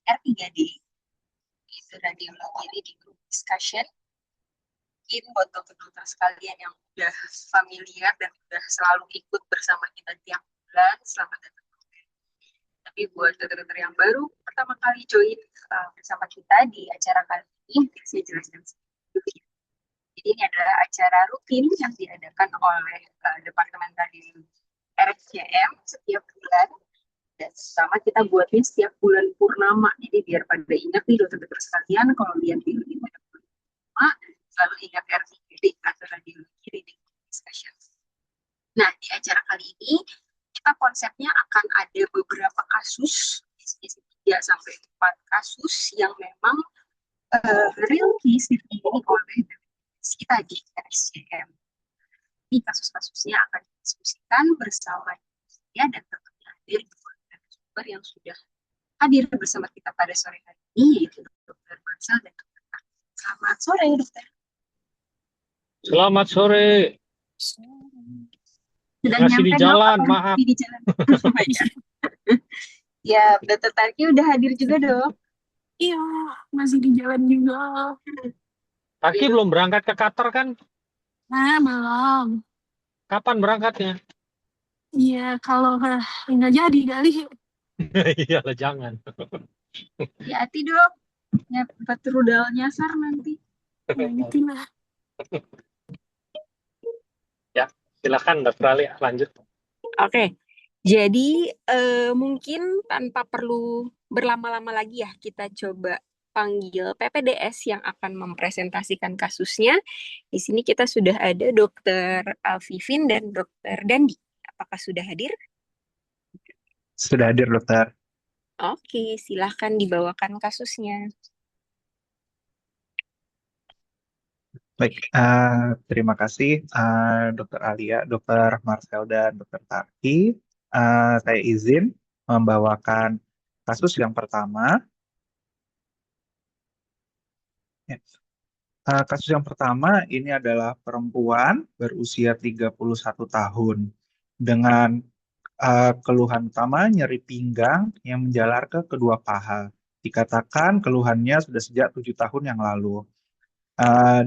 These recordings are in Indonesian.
R3D, itu radiologi ini di group discussion. Mungkin buat dokter-dokter sekalian yang udah familiar dan udah selalu ikut bersama kita tiap bulan, selamat datang. Tapi buat dokter-dokter yang baru pertama kali join bersama kita di acara kali ini, saya jelaskan sedikit. Jadi ini adalah acara rutin yang diadakan oleh Departemen Radiologi RSCM setiap bulan. Dan sama kita buatnya setiap bulan purnama. Jadi biar pada ingat nih dokter-dokter sekalian, kalau lihat di pada purnama, selalu ingat RTD atau radiologi reading discussion. Nah, di acara kali ini, kita konsepnya akan ada beberapa kasus, 3 sampai 4 kasus yang memang real case ditangani oleh kita di RSCM. Ini kasus-kasusnya akan didiskusikan bersama saya dan tentunya hadir dua narasumber yang sudah hadir bersama kita pada sore hari ini, yaitu Dr. Marsal dan Dr. Tan. Selamat sore, dokter. Selamat sore. Sedang Masih di nyampe belum jalan, atau maaf. di jalan? Ya, dokter Tarki udah hadir juga dong. Iya, masih di jalan juga. Taki Ya, belum berangkat ke Qatar kan? Nah, belum. Kapan berangkatnya? Iya, kalau nggak jadi kali. Iyalah, jangan. hati-hati dok. Ya, tempat rudal nyasar nanti. Nah, itulah. Ya, silakan Dokter Ali, lanjut. Oke, jadi mungkin tanpa perlu berlama-lama lagi ya, kita coba panggil PPDS yang akan mempresentasikan kasusnya. Di sini kita sudah ada Dokter Alvivin dan Dokter Dandi. Apakah sudah hadir? Sudah hadir, dokter. Oke, silahkan dibawakan kasusnya. Baik, terima kasih Dokter Alia, Dokter Marcel, dan Dokter Tarki. Saya izin membawakan kasus yang pertama. Ya. Kasus yang pertama ini adalah perempuan berusia 31 tahun dengan keluhan utama nyeri pinggang yang menjalar ke kedua paha. Dikatakan keluhannya sudah sejak 7 tahun yang lalu.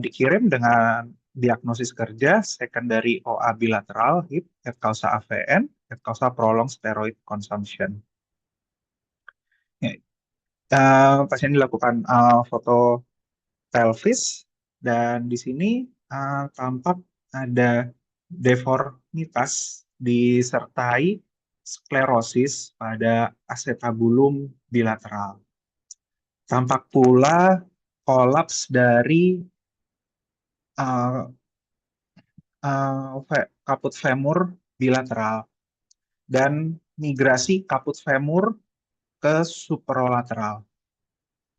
Dikirim dengan diagnosis kerja secondary OA bilateral hip et causa AVN et causa prolonged steroid consumption. Ya, pasien dilakukan foto pelvis dan di sini tampak ada deformitas disertai sklerosis pada acetabulum bilateral. Tampak pula kolaps dari kaput femur bilateral dan migrasi kaput femur ke superolateral.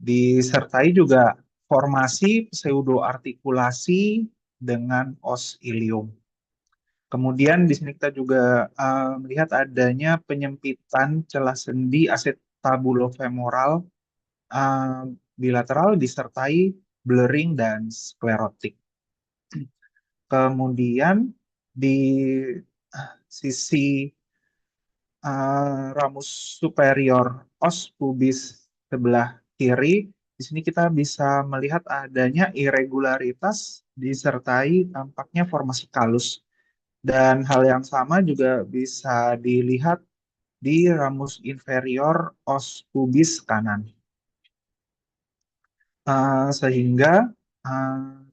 Disertai juga formasi pseudoartikulasi dengan os ilium. Kemudian di sini kita juga melihat adanya penyempitan celah sendi acetabulofemoral bilateral disertai blurring dan sklerotik. Kemudian di sisi ramus superior os pubis sebelah kiri, di sini kita bisa melihat adanya irregularitas disertai tampaknya formasi kalus. Dan hal yang sama juga bisa dilihat di ramus inferior os pubis kanan. Sehingga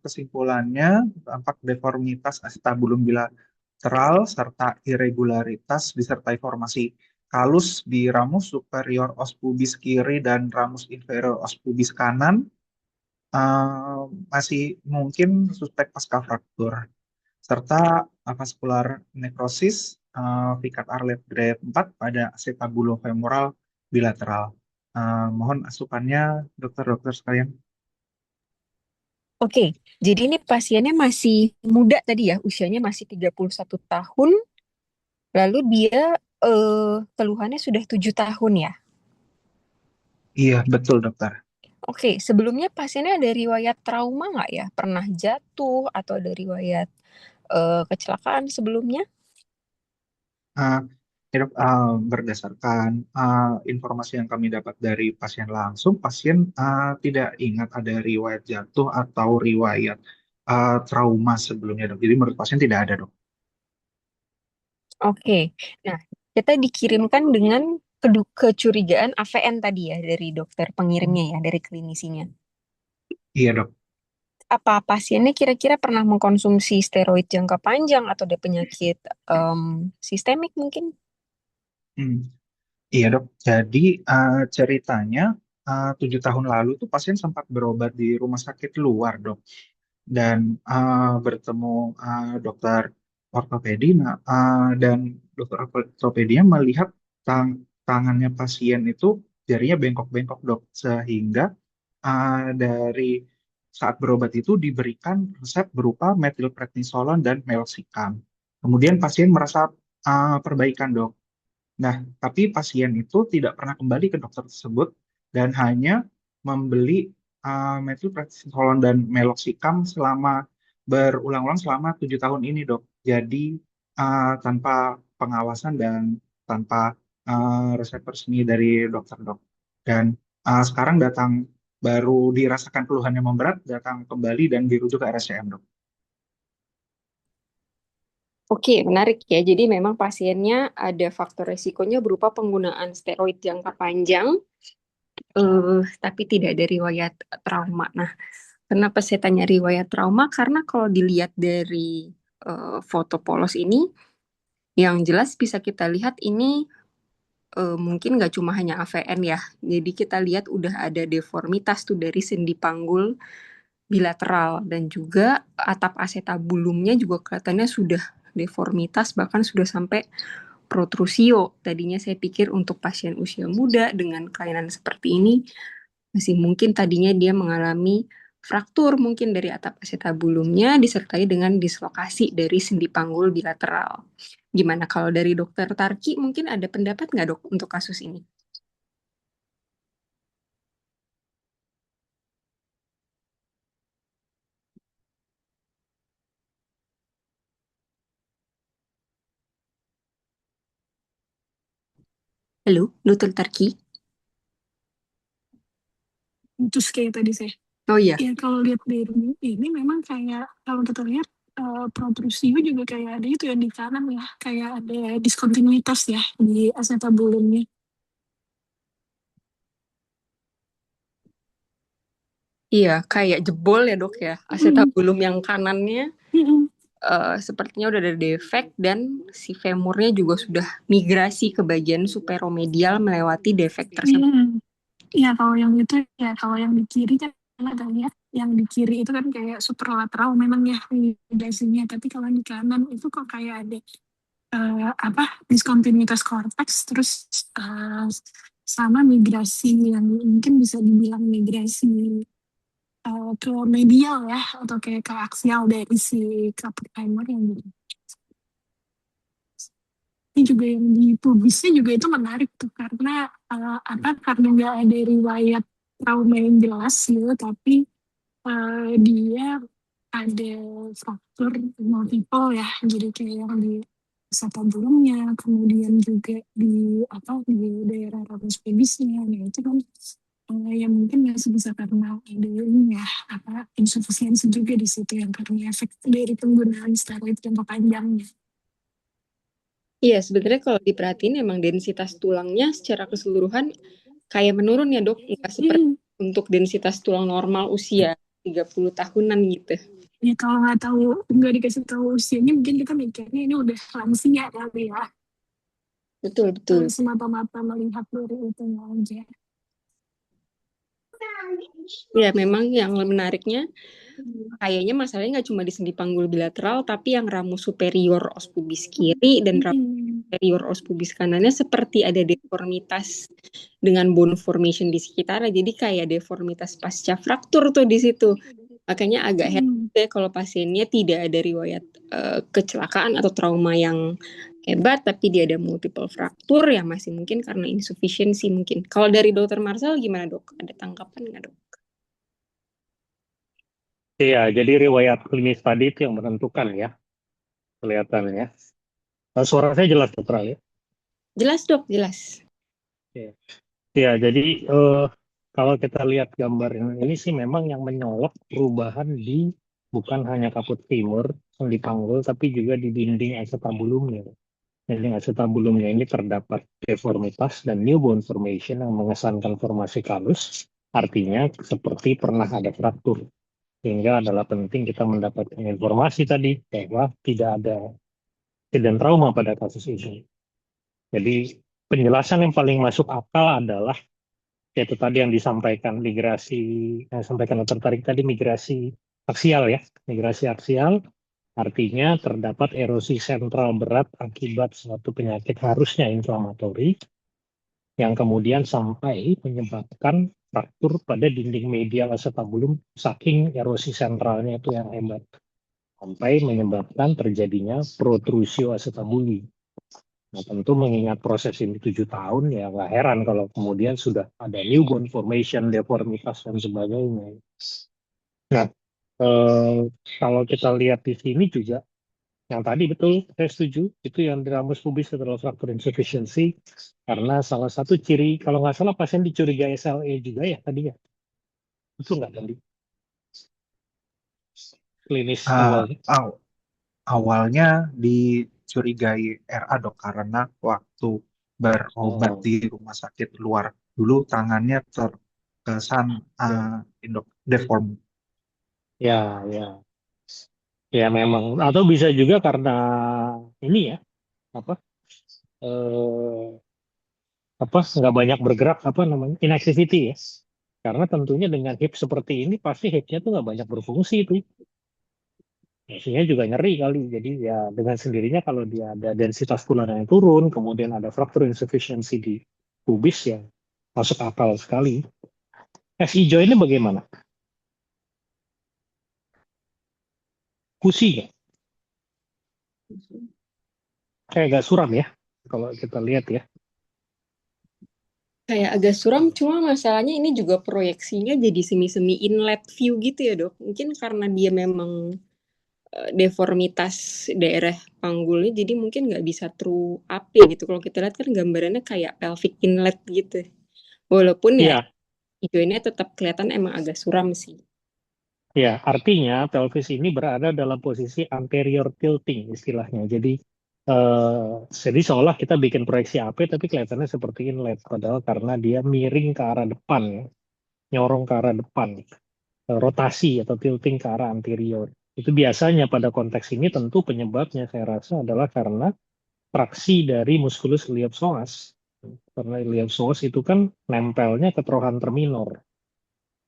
kesimpulannya tampak deformitas acetabulum bilateral serta irregularitas disertai formasi kalus di ramus superior os pubis kiri dan ramus inferior os pubis kanan. Masih mungkin suspek pasca fraktur serta vascular necrosis pikat Arlet grade 4 pada acetabulofemoral bilateral. Mohon asupannya dokter-dokter sekalian. Oke, jadi ini pasiennya masih muda tadi ya, usianya masih 31 tahun, lalu dia keluhannya sudah 7 tahun ya? Iya, betul dokter. Oke, sebelumnya pasiennya ada riwayat trauma nggak ya? Pernah jatuh atau ada riwayat kecelakaan sebelumnya? Ya, Dok, berdasarkan informasi yang kami dapat dari pasien langsung, pasien tidak ingat ada riwayat jatuh atau riwayat trauma sebelumnya, Dok. Jadi menurut pasien tidak ada, Dok. Oke, nah kita dikirimkan dengan kecurigaan AVN tadi ya dari dokter pengirimnya ya, dari klinisinya. Iya, Dok. Apa pasiennya kira-kira pernah mengkonsumsi steroid jangka panjang atau ada penyakit sistemik mungkin? Hmm. Iya, Dok. Jadi ceritanya 7 tahun lalu tuh pasien sempat berobat di rumah sakit luar, Dok. Dan bertemu dokter ortopedi, dan dokter ortopedinya melihat tangannya pasien itu jarinya bengkok-bengkok, Dok, sehingga dari saat berobat itu diberikan resep berupa metilprednisolon dan meloxicam. Kemudian pasien merasa perbaikan, Dok. Nah, tapi pasien itu tidak pernah kembali ke dokter tersebut dan hanya membeli methylprednisolon dan meloxicam selama berulang-ulang selama 7 tahun ini, Dok. Jadi tanpa pengawasan dan tanpa resep resmi dari dokter, Dok. Dan sekarang baru dirasakan keluhan yang memberat, datang kembali dan dirujuk ke RSCM, Dok. Oke, menarik ya. Jadi memang pasiennya ada faktor resikonya berupa penggunaan steroid jangka panjang, tapi tidak ada riwayat trauma. Nah, kenapa saya tanya riwayat trauma? Karena kalau dilihat dari foto polos ini, yang jelas bisa kita lihat ini mungkin nggak cuma hanya AVN ya. Jadi kita lihat udah ada deformitas tuh dari sendi panggul bilateral dan juga atap acetabulumnya juga kelihatannya sudah deformitas bahkan sudah sampai protrusio. Tadinya saya pikir untuk pasien usia muda dengan kelainan seperti ini masih mungkin tadinya dia mengalami fraktur mungkin dari atap acetabulumnya disertai dengan dislokasi dari sendi panggul bilateral. Gimana kalau dari dokter Tarki mungkin ada pendapat nggak dok untuk kasus ini? Halo, dokter Tarki? Terus kayak tadi saya. Oh iya. Ya kalau lihat dari ini memang kayak kalau kita lihat protrusio juga kayak ada itu yang di kanan ya, kayak ada diskontinuitas ya di acetabulumnya. Iya, kayak jebol ya dok ya. Acetabulum yang kanannya Mm-mm. sepertinya udah ada defek dan si femurnya juga sudah migrasi ke bagian superomedial melewati defek tersebut. Mm-mm. Ya kalau yang itu ya kalau yang di kiri kan ada ya, yang di kiri itu kan kayak superlateral memang ya migrasinya, tapi kalau yang di kanan itu kok kayak ada apa diskontinuitas korteks terus eh, sama migrasi yang mungkin bisa dibilang migrasi ke medial ya atau kayak ke aksial dari si carpal tunnel yang gitu. Ini juga yang di publisnya juga itu menarik tuh karena apa karena nggak ada riwayat trauma yang jelas gitu tapi dia ada faktor multiple ya jadi kayak yang di sebelumnya kemudian juga di apa di daerah ramus pubisnya nah itu kan yang mungkin masih bisa karena ada ini ya apa insufisiensi juga di situ yang karena efek dari penggunaan steroid jangka panjangnya. Iya, sebenarnya kalau diperhatiin emang densitas tulangnya secara keseluruhan kayak menurun ya dok, nggak seperti untuk densitas tulang normal usia 30 tahunan gitu. Ya kalau nggak tahu nggak dikasih tahu usianya mungkin kita mikirnya ini udah lansia kali ya. Betul, betul. Semata-mata melihat dari itu aja. Ya, memang yang menariknya kayaknya masalahnya nggak cuma di sendi panggul bilateral, tapi yang ramus superior os pubis kiri dan ramus superior os pubis kanannya seperti ada deformitas dengan bone formation di sekitarnya. Jadi kayak deformitas pasca fraktur tuh di situ. Makanya agak heran deh kalau pasiennya tidak ada riwayat kecelakaan atau trauma yang hebat, tapi dia ada multiple fraktur ya masih mungkin karena insufficiency mungkin. Kalau dari dokter Marcel gimana dok? Ada tanggapan nggak dok? Iya, jadi riwayat klinis tadi itu yang menentukan ya, kelihatannya. Suara saya jelas dokter Ali. Jelas dok, jelas. Ya, jadi kalau kita lihat gambar ini sih memang yang menyolok perubahan di bukan hanya kaput femur yang di panggul, tapi juga di dinding acetabulumnya. Dinding acetabulumnya ini terdapat deformitas dan new bone formation yang mengesankan formasi kalus, artinya seperti pernah ada fraktur. Sehingga adalah penting kita mendapatkan informasi tadi bahwa tidak ada insiden trauma pada kasus ini. Jadi penjelasan yang paling masuk akal adalah yaitu tadi yang disampaikan migrasi, yang sampaikan yang tertarik tadi migrasi aksial ya, migrasi aksial artinya terdapat erosi sentral berat akibat suatu penyakit harusnya inflamatori yang kemudian sampai menyebabkan fraktur pada dinding medial acetabulum saking erosi sentralnya itu yang hebat sampai menyebabkan terjadinya protrusio acetabuli. Nah, tentu mengingat proses ini 7 tahun, ya nggak heran kalau kemudian sudah ada new bone formation, deformitas, dan sebagainya. Nah, eh, kalau kita lihat di sini juga, yang tadi betul, saya setuju, itu yang di ramus pubis adalah fracture insufficiency, karena salah satu ciri, kalau nggak salah pasien dicurigai SLE juga ya tadi ya, itu nggak tadi? Klinis Ah, awalnya. awalnya dicurigai RA dok karena waktu berobat Oh, di rumah sakit luar dulu tangannya terkesan ya, deform. ya, ya, ya memang. Atau bisa juga karena ini ya, apa? eh, apa nggak banyak bergerak apa namanya inactivity ya karena tentunya dengan hip seperti ini pasti hipnya tuh nggak banyak berfungsi itu sehingga juga nyeri kali jadi ya dengan sendirinya kalau dia ada densitas tulang yang turun kemudian ada fracture insufficiency di pubis ya masuk akal sekali. FI joint ini bagaimana? Kusi ya kayak agak suram ya kalau kita lihat ya. Kayak agak suram, cuma masalahnya ini juga proyeksinya jadi semi-semi inlet view gitu ya dok. Mungkin karena dia memang deformitas daerah panggulnya, jadi mungkin nggak bisa true AP gitu. Kalau kita lihat kan gambarannya kayak pelvic inlet gitu. Walaupun ya Iya. hijaunya tetap kelihatan emang agak suram sih. Ya, artinya pelvis ini berada dalam posisi anterior tilting istilahnya. Jadi seolah kita bikin proyeksi AP tapi kelihatannya seperti inlet, padahal karena dia miring ke arah depan, ya, nyorong ke arah depan, rotasi atau tilting ke arah anterior. Itu biasanya pada konteks ini tentu penyebabnya saya rasa adalah karena traksi dari musculus iliopsoas. Karena iliopsoas itu kan nempelnya ke trochanter minor.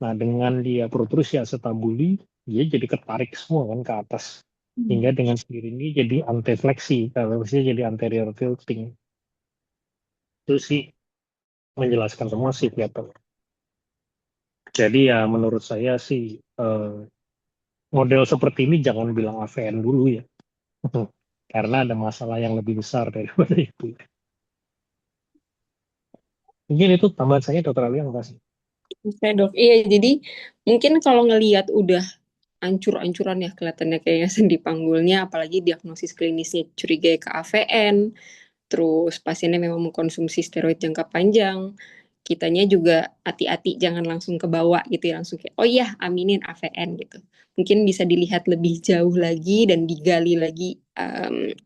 Nah, dengan dia protrusi acetabuli, dia jadi ketarik semua kan ke atas. Hingga dengan sendirinya jadi antefleksi, kalau misalnya jadi anterior tilting. Itu sih menjelaskan semua sih kelihatan. Jadi ya menurut saya sih model seperti ini jangan bilang AVN dulu ya. Karena ada masalah yang lebih besar daripada itu. Mungkin itu tambahan saya, Dokter Ali, yang kasih. Oke dok, iya jadi mungkin kalau ngelihat udah ancur-ancuran ya kelihatannya kayaknya sendi panggulnya, apalagi diagnosis klinisnya curiga ke AVN, terus pasiennya memang mengkonsumsi steroid jangka panjang, kitanya juga hati-hati jangan langsung ke bawah gitu ya, langsung kayak oh iya aminin AVN gitu. Mungkin bisa dilihat lebih jauh lagi dan digali lagi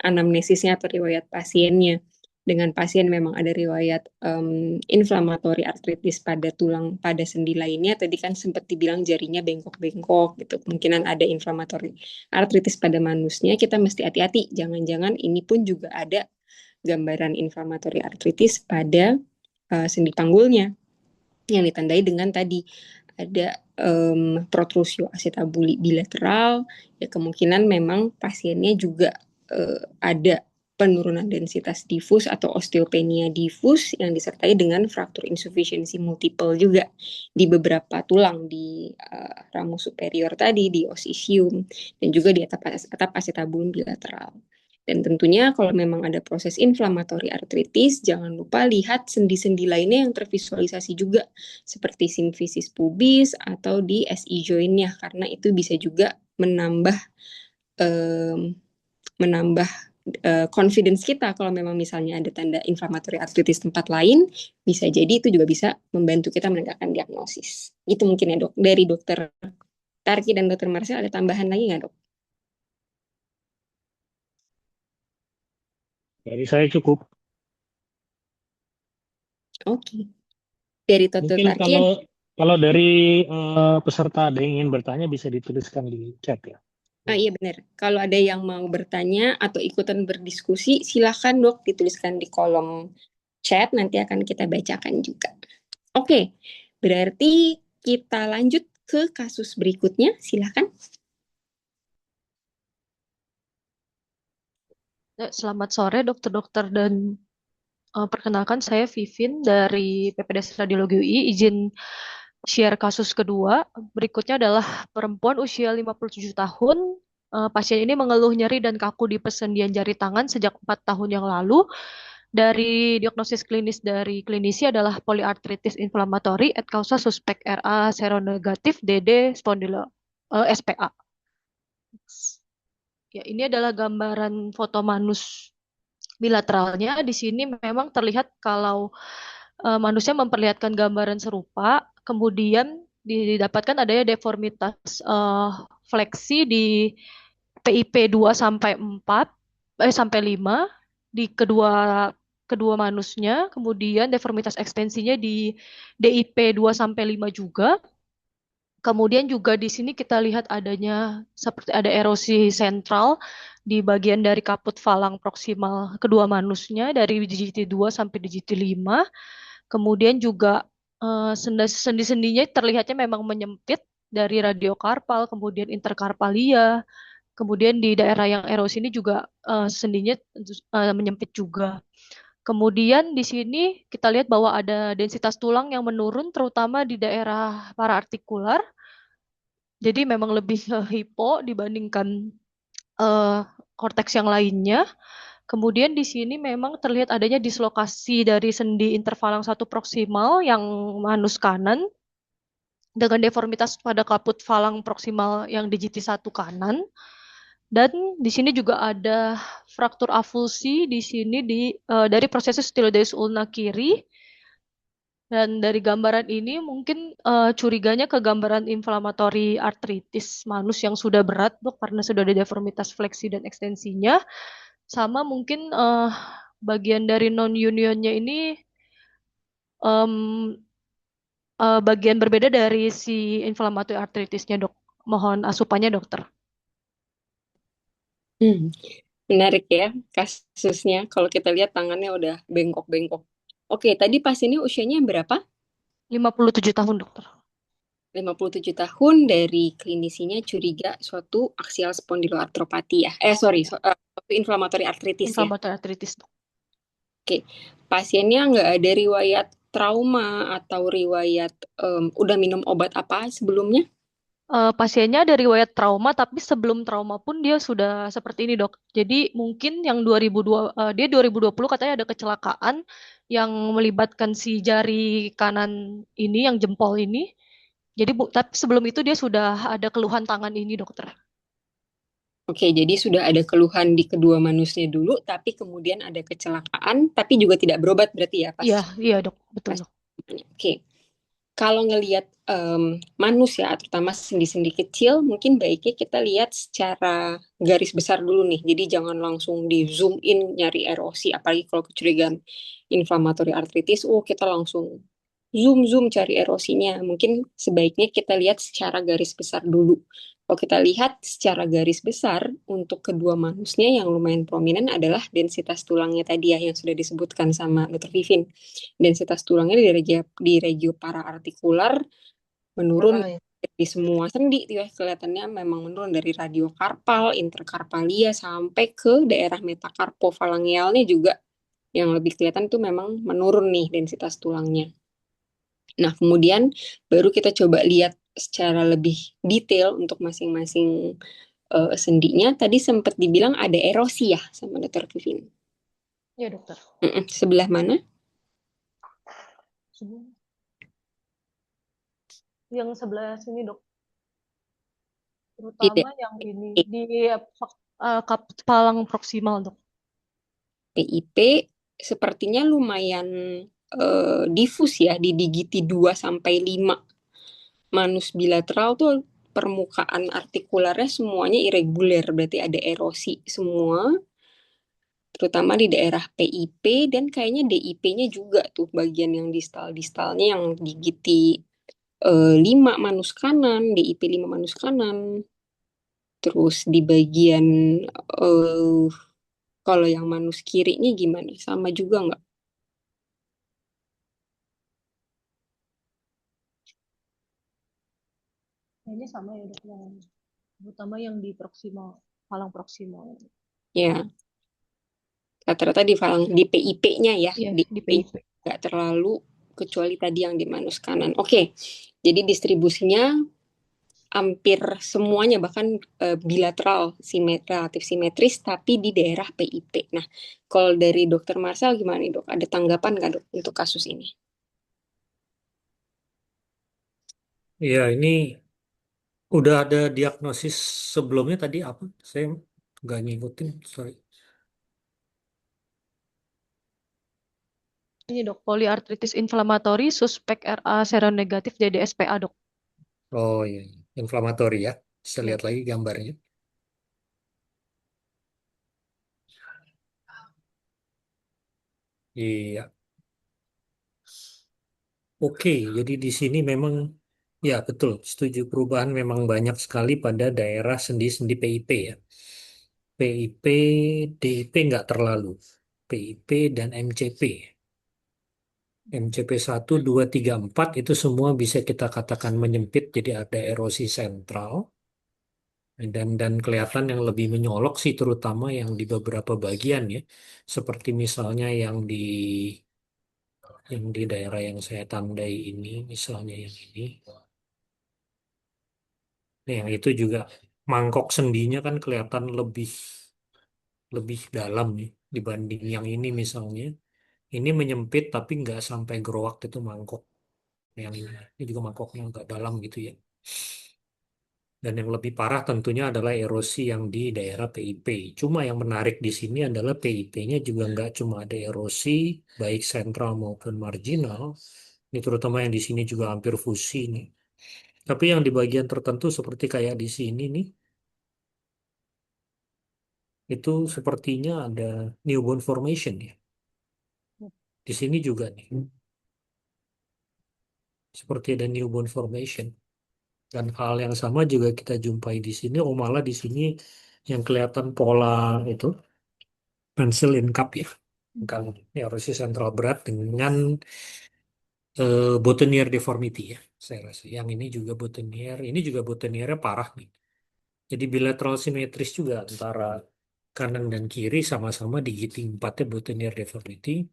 anamnesisnya atau riwayat pasiennya. Dengan pasien memang ada riwayat inflamatori artritis pada tulang pada sendi lainnya, tadi kan sempat dibilang jarinya bengkok-bengkok gitu, kemungkinan ada inflamatori artritis pada manusnya, kita mesti hati-hati, jangan-jangan ini pun juga ada gambaran inflamatori artritis pada sendi panggulnya yang ditandai dengan tadi ada protrusio acetabuli bilateral, ya kemungkinan memang pasiennya juga ada penurunan densitas difus atau osteopenia difus yang disertai dengan fraktur insufficiency multiple juga di beberapa tulang di ramus superior tadi, di osisium, dan juga di atap acetabulum bilateral. Dan tentunya kalau memang ada proses inflamatori artritis, jangan lupa lihat sendi-sendi lainnya yang tervisualisasi juga, seperti simfisis pubis atau di SI joint-nya, karena itu bisa juga menambah menambah confidence kita kalau memang misalnya ada tanda inflammatory arthritis tempat lain, bisa jadi itu juga bisa membantu kita menegakkan diagnosis. Itu mungkin ya dok. Dari dokter Tarki dan dokter Marcel ada tambahan lagi nggak dok? Jadi saya cukup. Oke. Dari dokter Mungkin Tarki, kalau dari peserta ada yang ingin bertanya bisa dituliskan di chat ya. iya benar. Kalau ada yang mau bertanya atau ikutan berdiskusi, silakan dok dituliskan di kolom chat, nanti akan kita bacakan juga. Oke, berarti kita lanjut ke kasus berikutnya, silakan. Selamat sore dokter-dokter dan perkenalkan saya Vivin dari PPDS Radiologi UI. Izin share kasus kedua. Berikutnya adalah perempuan usia 57 tahun. Pasien ini mengeluh nyeri dan kaku di persendian jari tangan sejak 4 tahun yang lalu. Dari diagnosis klinis dari klinisi adalah poliartritis inflamatori et causa suspek RA seronegatif DD SPA. Ya, ini adalah gambaran foto manus bilateralnya. Di sini memang terlihat kalau manusia memperlihatkan gambaran serupa, kemudian didapatkan adanya deformitas fleksi di PIP 2 sampai 4 sampai 5 di kedua kedua manusnya, kemudian deformitas ekstensinya di DIP 2 sampai 5 juga. Kemudian juga di sini kita lihat adanya seperti ada erosi sentral di bagian dari kaput falang proksimal kedua manusnya dari DGT 2 sampai DGT 5. Kemudian juga sendi-sendinya terlihatnya memang menyempit dari radiokarpal, kemudian interkarpalia. Kemudian di daerah yang erosi ini juga sendinya menyempit juga. Kemudian di sini kita lihat bahwa ada densitas tulang yang menurun terutama di daerah paraartikular. Jadi memang lebih hipo dibandingkan korteks yang lainnya. Kemudian di sini memang terlihat adanya dislokasi dari sendi interfalang 1 proksimal yang manus kanan dengan deformitas pada kaput falang proksimal yang di GT1 kanan. Dan di sini juga ada fraktur avulsi di sini dari proses styloides ulna kiri. Dan dari gambaran ini mungkin curiganya ke gambaran inflamatori artritis manus yang sudah berat, Dok, karena sudah ada deformitas fleksi dan ekstensinya. Sama mungkin bagian dari non-unionnya ini bagian berbeda dari si inflamatori artritisnya, Dok. Mohon asupannya, dokter. Menarik ya kasusnya. Kalau kita lihat tangannya udah bengkok-bengkok. Oke, tadi pasiennya usianya berapa? 57 tahun, dokter. 57 tahun, dari klinisinya curiga suatu aksial spondiloartropati ya. Suatu inflamatori artritis ya. Inflamatori artritis, Dok. Oke, pasiennya nggak ada riwayat trauma atau riwayat udah minum obat apa sebelumnya? Pasiennya ada riwayat trauma, tapi sebelum trauma pun dia sudah seperti ini, Dok. Jadi mungkin yang 2020 katanya ada kecelakaan yang melibatkan si jari kanan ini, yang jempol ini. Jadi tapi sebelum itu dia sudah ada keluhan tangan ini, dokter. Oke, jadi sudah ada keluhan di kedua manusnya dulu, tapi kemudian ada kecelakaan, tapi juga tidak berobat berarti ya pas? Iya, Dok, betul, Dok. Oke. Kalau ngelihat manus ya, terutama sendi-sendi kecil, mungkin baiknya kita lihat secara garis besar dulu nih. Jadi jangan langsung di zoom in nyari erosi, apalagi kalau kecurigaan inflamatori artritis, kita langsung zoom cari erosinya. Mungkin sebaiknya kita lihat secara garis besar dulu. Kalau kita lihat secara garis besar, untuk kedua manusnya yang lumayan prominent adalah densitas tulangnya tadi ya, yang sudah disebutkan sama Dr. Vivin. Densitas tulangnya di regio paraartikular menurun di semua sendi tuh ya, kelihatannya memang menurun dari radiokarpal, interkarpalia sampai ke daerah metakarpofalangealnya juga yang lebih kelihatan tuh memang menurun nih densitas tulangnya. Nah, kemudian baru kita coba lihat secara lebih detail untuk masing-masing sendinya. Tadi sempat dibilang ada erosi ya sama Dr. Vivin. Iya, dokter. Sebelah mana? Yang sebelah sini, Dok. Terutama yang ini di kaput falang proksimal, Dok. PIP sepertinya lumayan difus ya, didigiti 2 sampai 5. Manus bilateral tuh permukaan artikularnya semuanya irregular, berarti ada erosi semua, terutama di daerah PIP dan kayaknya DIP-nya juga tuh bagian yang distal-distalnya yang digiti 5 manus kanan, DIP 5 manus kanan. Terus di bagian eh kalau yang manus kirinya gimana? Sama juga nggak? Kayaknya sama ya dok, yang terutama yang di proksimal, palang proksimal. Ya, rata-rata di PIP-nya ya, Iya, di di PIP PIP. nggak terlalu kecuali tadi yang di manus kanan. Oke, jadi distribusinya hampir semuanya bahkan bilateral relatif simetris tapi di daerah PIP. Nah, kalau dari Dokter Marcel gimana nih dok? Ada tanggapan nggak dok untuk kasus ini? Iya, ini udah ada diagnosis sebelumnya tadi apa? Saya nggak ngikutin, sorry. Ini dok, poliartritis inflamatori, suspek RA seronegatif DDSPA dok. Oh iya, inflamatori ya. Bisa Ya. lihat lagi gambarnya. Iya. Oke, jadi di sini memang ya betul, setuju perubahan memang banyak sekali pada daerah sendi-sendi PIP ya. PIP, DIP nggak terlalu. PIP dan MCP. MCP 1, 2, 3, 4 itu semua bisa kita katakan menyempit, jadi ada erosi sentral. Dan kelihatan yang lebih menyolok sih terutama yang di beberapa bagian ya. Seperti misalnya yang di daerah yang saya tandai ini, misalnya yang ini. Nah, yang itu juga mangkok sendinya kan kelihatan lebih lebih dalam nih dibanding yang ini misalnya. Ini menyempit tapi nggak sampai gerowak itu mangkok. Yang ini juga mangkoknya nggak dalam gitu ya. Dan yang lebih parah tentunya adalah erosi yang di daerah PIP. Cuma yang menarik di sini adalah PIP-nya juga nggak cuma ada erosi, baik sentral maupun marginal. Ini terutama yang di sini juga hampir fusi nih. Tapi yang di bagian tertentu seperti kayak di sini nih, itu sepertinya ada newborn formation ya. Di sini juga nih, seperti ada newborn formation. Dan hal yang sama juga kita jumpai di sini, oh malah di sini yang kelihatan pola itu pencil in cup ya. Kalau erosi sentral berat dengan botanier deformity ya, saya rasa. Yang ini juga botanier, ini juga botaniernya parah nih. Jadi bilateral simetris juga antara kanan dan kiri sama-sama di giting 4-nya botanier deformity,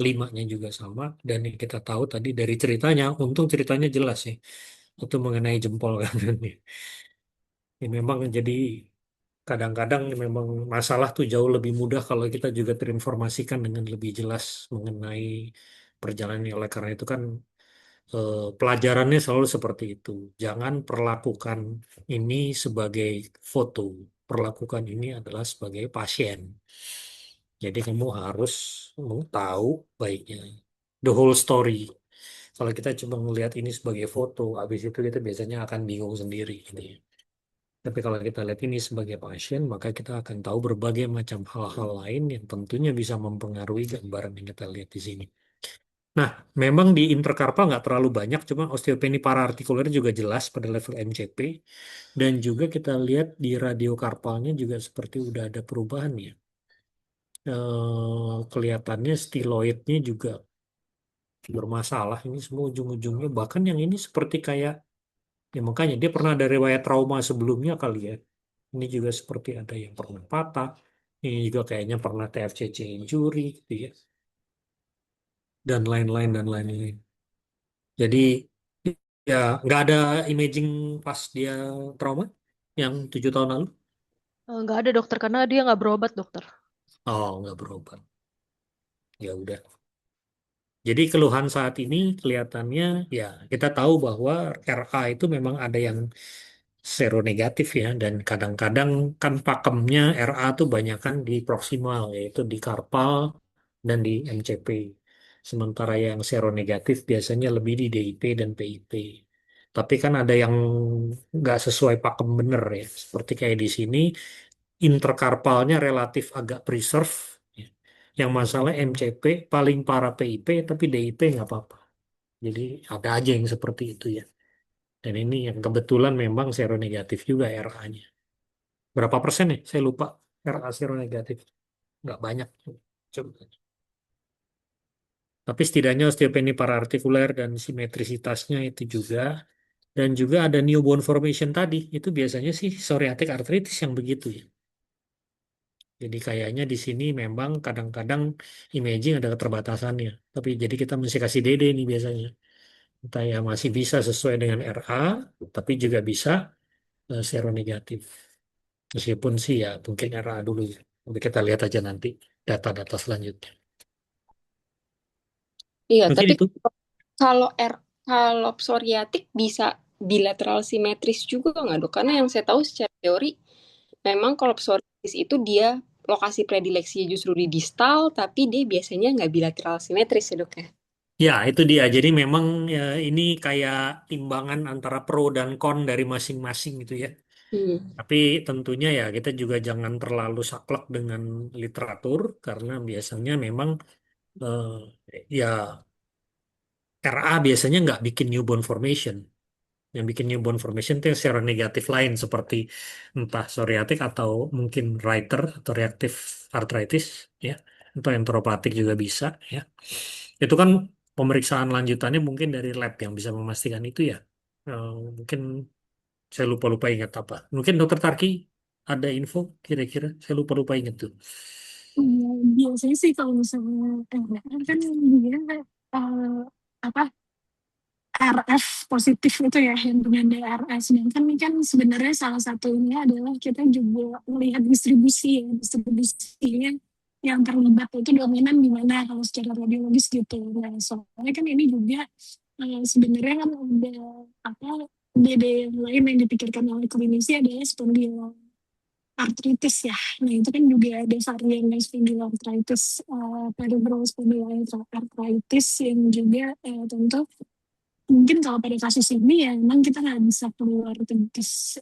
5-nya juga sama. Dan yang kita tahu tadi dari ceritanya, untung ceritanya jelas sih, itu mengenai jempol kanan. Ya, memang jadi kadang-kadang memang masalah tuh jauh lebih mudah kalau kita juga terinformasikan dengan lebih jelas mengenai perjalanan. Oleh karena itu kan pelajarannya selalu seperti itu. Jangan perlakukan ini sebagai foto. Perlakukan ini adalah sebagai pasien. Jadi kamu harus mau tahu baiknya the whole story. Kalau kita cuma melihat ini sebagai foto, habis itu kita biasanya akan bingung sendiri. Gitu ya. Tapi kalau kita lihat ini sebagai pasien, maka kita akan tahu berbagai macam hal-hal lain yang tentunya bisa mempengaruhi gambaran yang kita lihat di sini. Nah, memang di interkarpal nggak terlalu banyak, cuma osteopenia paraartikuler juga jelas pada level MCP. Dan juga kita lihat di radiokarpalnya juga seperti udah ada perubahan ya. Kelihatannya stiloidnya juga bermasalah. Ini semua ujung-ujungnya. Bahkan yang ini seperti kayak, ya makanya dia pernah ada riwayat trauma sebelumnya kali ya. Ini juga seperti ada yang pernah patah. Ini juga kayaknya pernah TFCC injury gitu ya. Dan lain-lain dan lain-lain. Jadi ya nggak ada imaging pas dia trauma yang 7 tahun lalu. Nggak ada dokter karena dia nggak berobat dokter. Oh nggak berobat. Ya udah. Jadi keluhan saat ini kelihatannya ya kita tahu bahwa RA itu memang ada yang seronegatif ya, dan kadang-kadang kan pakemnya RA tuh banyak kan di proksimal, yaitu di karpal dan di MCP. Sementara yang seronegatif biasanya lebih di DIP dan PIP. Tapi kan ada yang nggak sesuai pakem bener ya, seperti kayak di sini interkarpalnya relatif agak preserve. Ya. Yang masalah MCP paling parah PIP, tapi DIP nggak apa-apa. Jadi ada aja yang seperti itu ya. Dan ini yang kebetulan memang seronegatif juga RA-nya. Berapa persen ya? Saya lupa. RA seronegatif. Nggak banyak. Coba. Tapi setidaknya osteopenia paraartikuler dan simetrisitasnya itu juga. Dan juga ada newborn formation tadi. Itu biasanya sih psoriatic arthritis yang begitu ya. Jadi kayaknya di sini memang kadang-kadang imaging ada keterbatasannya. Tapi jadi kita mesti kasih DD nih biasanya. Entah ya masih bisa sesuai dengan RA, tapi juga bisa seronegatif. Meskipun sih ya mungkin RA dulu ya. Nanti kita lihat aja nanti data-data selanjutnya. Iya, Mungkin tapi itu. kalau kalau psoriatik bisa bilateral simetris juga nggak dok? Karena yang saya tahu secara teori memang kalau psoriasis itu dia lokasi predileksinya justru di distal, tapi dia biasanya nggak bilateral simetris ya dok ya. Ya, itu dia. Jadi memang ya, ini kayak timbangan antara pro dan kon dari masing-masing gitu ya. Hmm. Tapi tentunya ya kita juga jangan terlalu saklek dengan literatur karena biasanya memang eh, ya RA biasanya nggak bikin newborn formation. Yang bikin newborn formation itu yang seronegatif lain seperti entah psoriatik atau mungkin Reiter atau reactive arthritis ya atau enteropatik juga bisa ya. Itu kan pemeriksaan lanjutannya mungkin dari lab yang bisa memastikan itu ya. Mungkin saya lupa-lupa ingat apa. Mungkin Dokter Tarki ada info kira-kira. Saya lupa-lupa ingat tuh. Biasanya sih kalau misalnya LDR kan dia apa RF positif itu ya yang dengan DRS. Sedangkan ini kan sebenarnya salah satunya adalah kita juga melihat distribusi ya, distribusinya yang terlibat itu dominan di mana kalau secara radiologis gitu. Nah, soalnya kan ini juga sebenarnya kan ada apa BD yang lain yang dipikirkan oleh klinisi adalah spondyloartritis ya. Nah itu kan juga ada varian dari spondyloartritis, cerebral spondyloartritis yang juga tentu mungkin kalau pada kasus ini ya memang kita nggak bisa keluar tegas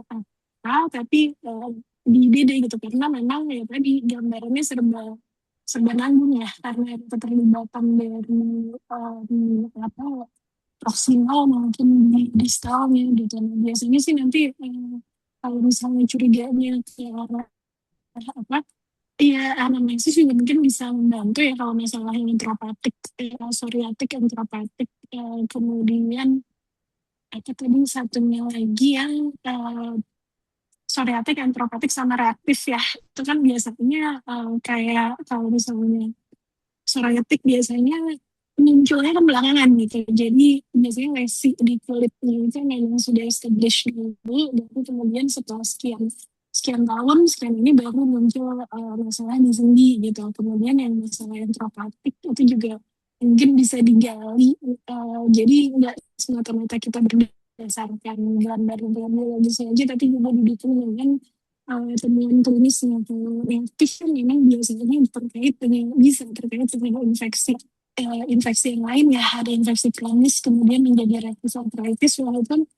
apa, tapi di IBD gitu karena memang ya tadi gambarannya serba serba nanggung ya karena ada keterlibatan dari apa proksimal mungkin di distalnya gitu. Nah, biasanya sih nanti kalau misalnya curiganya ke arah apa iya, anamnesis juga mungkin bisa membantu ya kalau masalah yang intrapatik, psoriatik, intrapatik, kemudian apa tadi satunya lagi yang psoriatik, enteropatik sama reaktif ya. Itu kan biasanya kayak kalau misalnya psoriatik biasanya munculnya kan belakangan gitu. Jadi biasanya lesi di kulitnya itu memang sudah established dulu, baru kemudian setelah sekian sekian tahun sekian ini baru muncul masalah di sendi gitu. Kemudian yang masalah enteropatik itu juga mungkin bisa digali. Jadi nggak semata-mata kita berdasarkan gambar biologisnya aja, tapi juga didukung dengan temuan klinisnya. Kalau reaktif kan memang biasanya terkait dengan bisa terkait dengan infeksi yang lain ya, ada infeksi kronis kemudian menjadi reaktif artritis, walaupun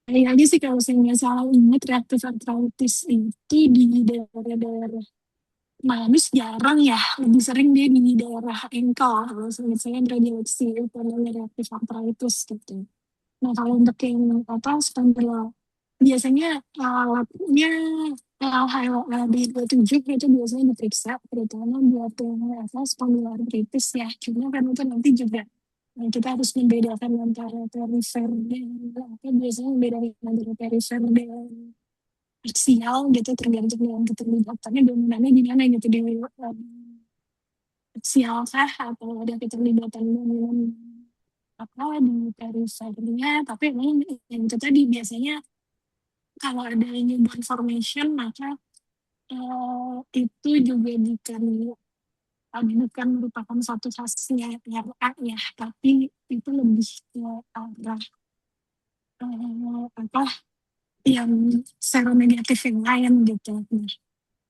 kali sih kalau saya nggak salah ingat reaktif artritis itu di daerah-daerah manus jarang ya, lebih sering dia di daerah ankle kalau saya predileksi itu namanya reaktif artritis gitu. Nah kalau untuk yang apa spondylol biasanya labnya LHLD27 itu biasanya diperiksa terutama buat yang apa spondyloartritis ya. Cuma kan itu nanti juga kita harus membedakan antara perifer dan apa biasanya membedakan antara perifer dan aksial gitu tergantung dengan keterlibatannya dominannya di mana gitu di aksial kah atau ada keterlibatan dominan apa di perifernya, tapi memang yang itu tadi biasanya kalau ada newborn formation maka itu juga bukan merupakan satu hasilnya RA ya, tapi itu lebih ke arah apa yang seronegatif yang lain gitu. Nah,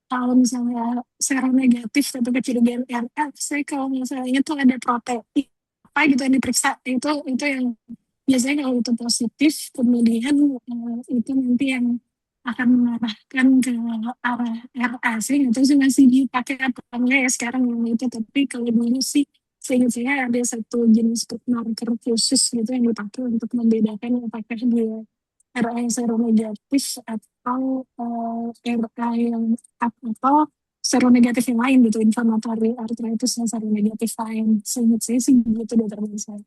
kalau misalnya seronegatif tapi kecurigaan RF, saya kalau misalnya itu ada protein apa gitu yang diperiksa, itu yang biasanya kalau itu positif, kemudian itu nanti yang akan mengarahkan ke arah RA sih. Itu sih masih dipakai apa enggak ya sekarang yang itu, tapi kalau dulu sih seingat saya ada satu jenis marker khusus gitu yang dipakai untuk membedakan apakah dia RA yang seronegatif atau RA yang atau seronegatif yang lain gitu, inflammatory arthritis yang seronegatif lain. Seingat saya sih gitu dokter saya.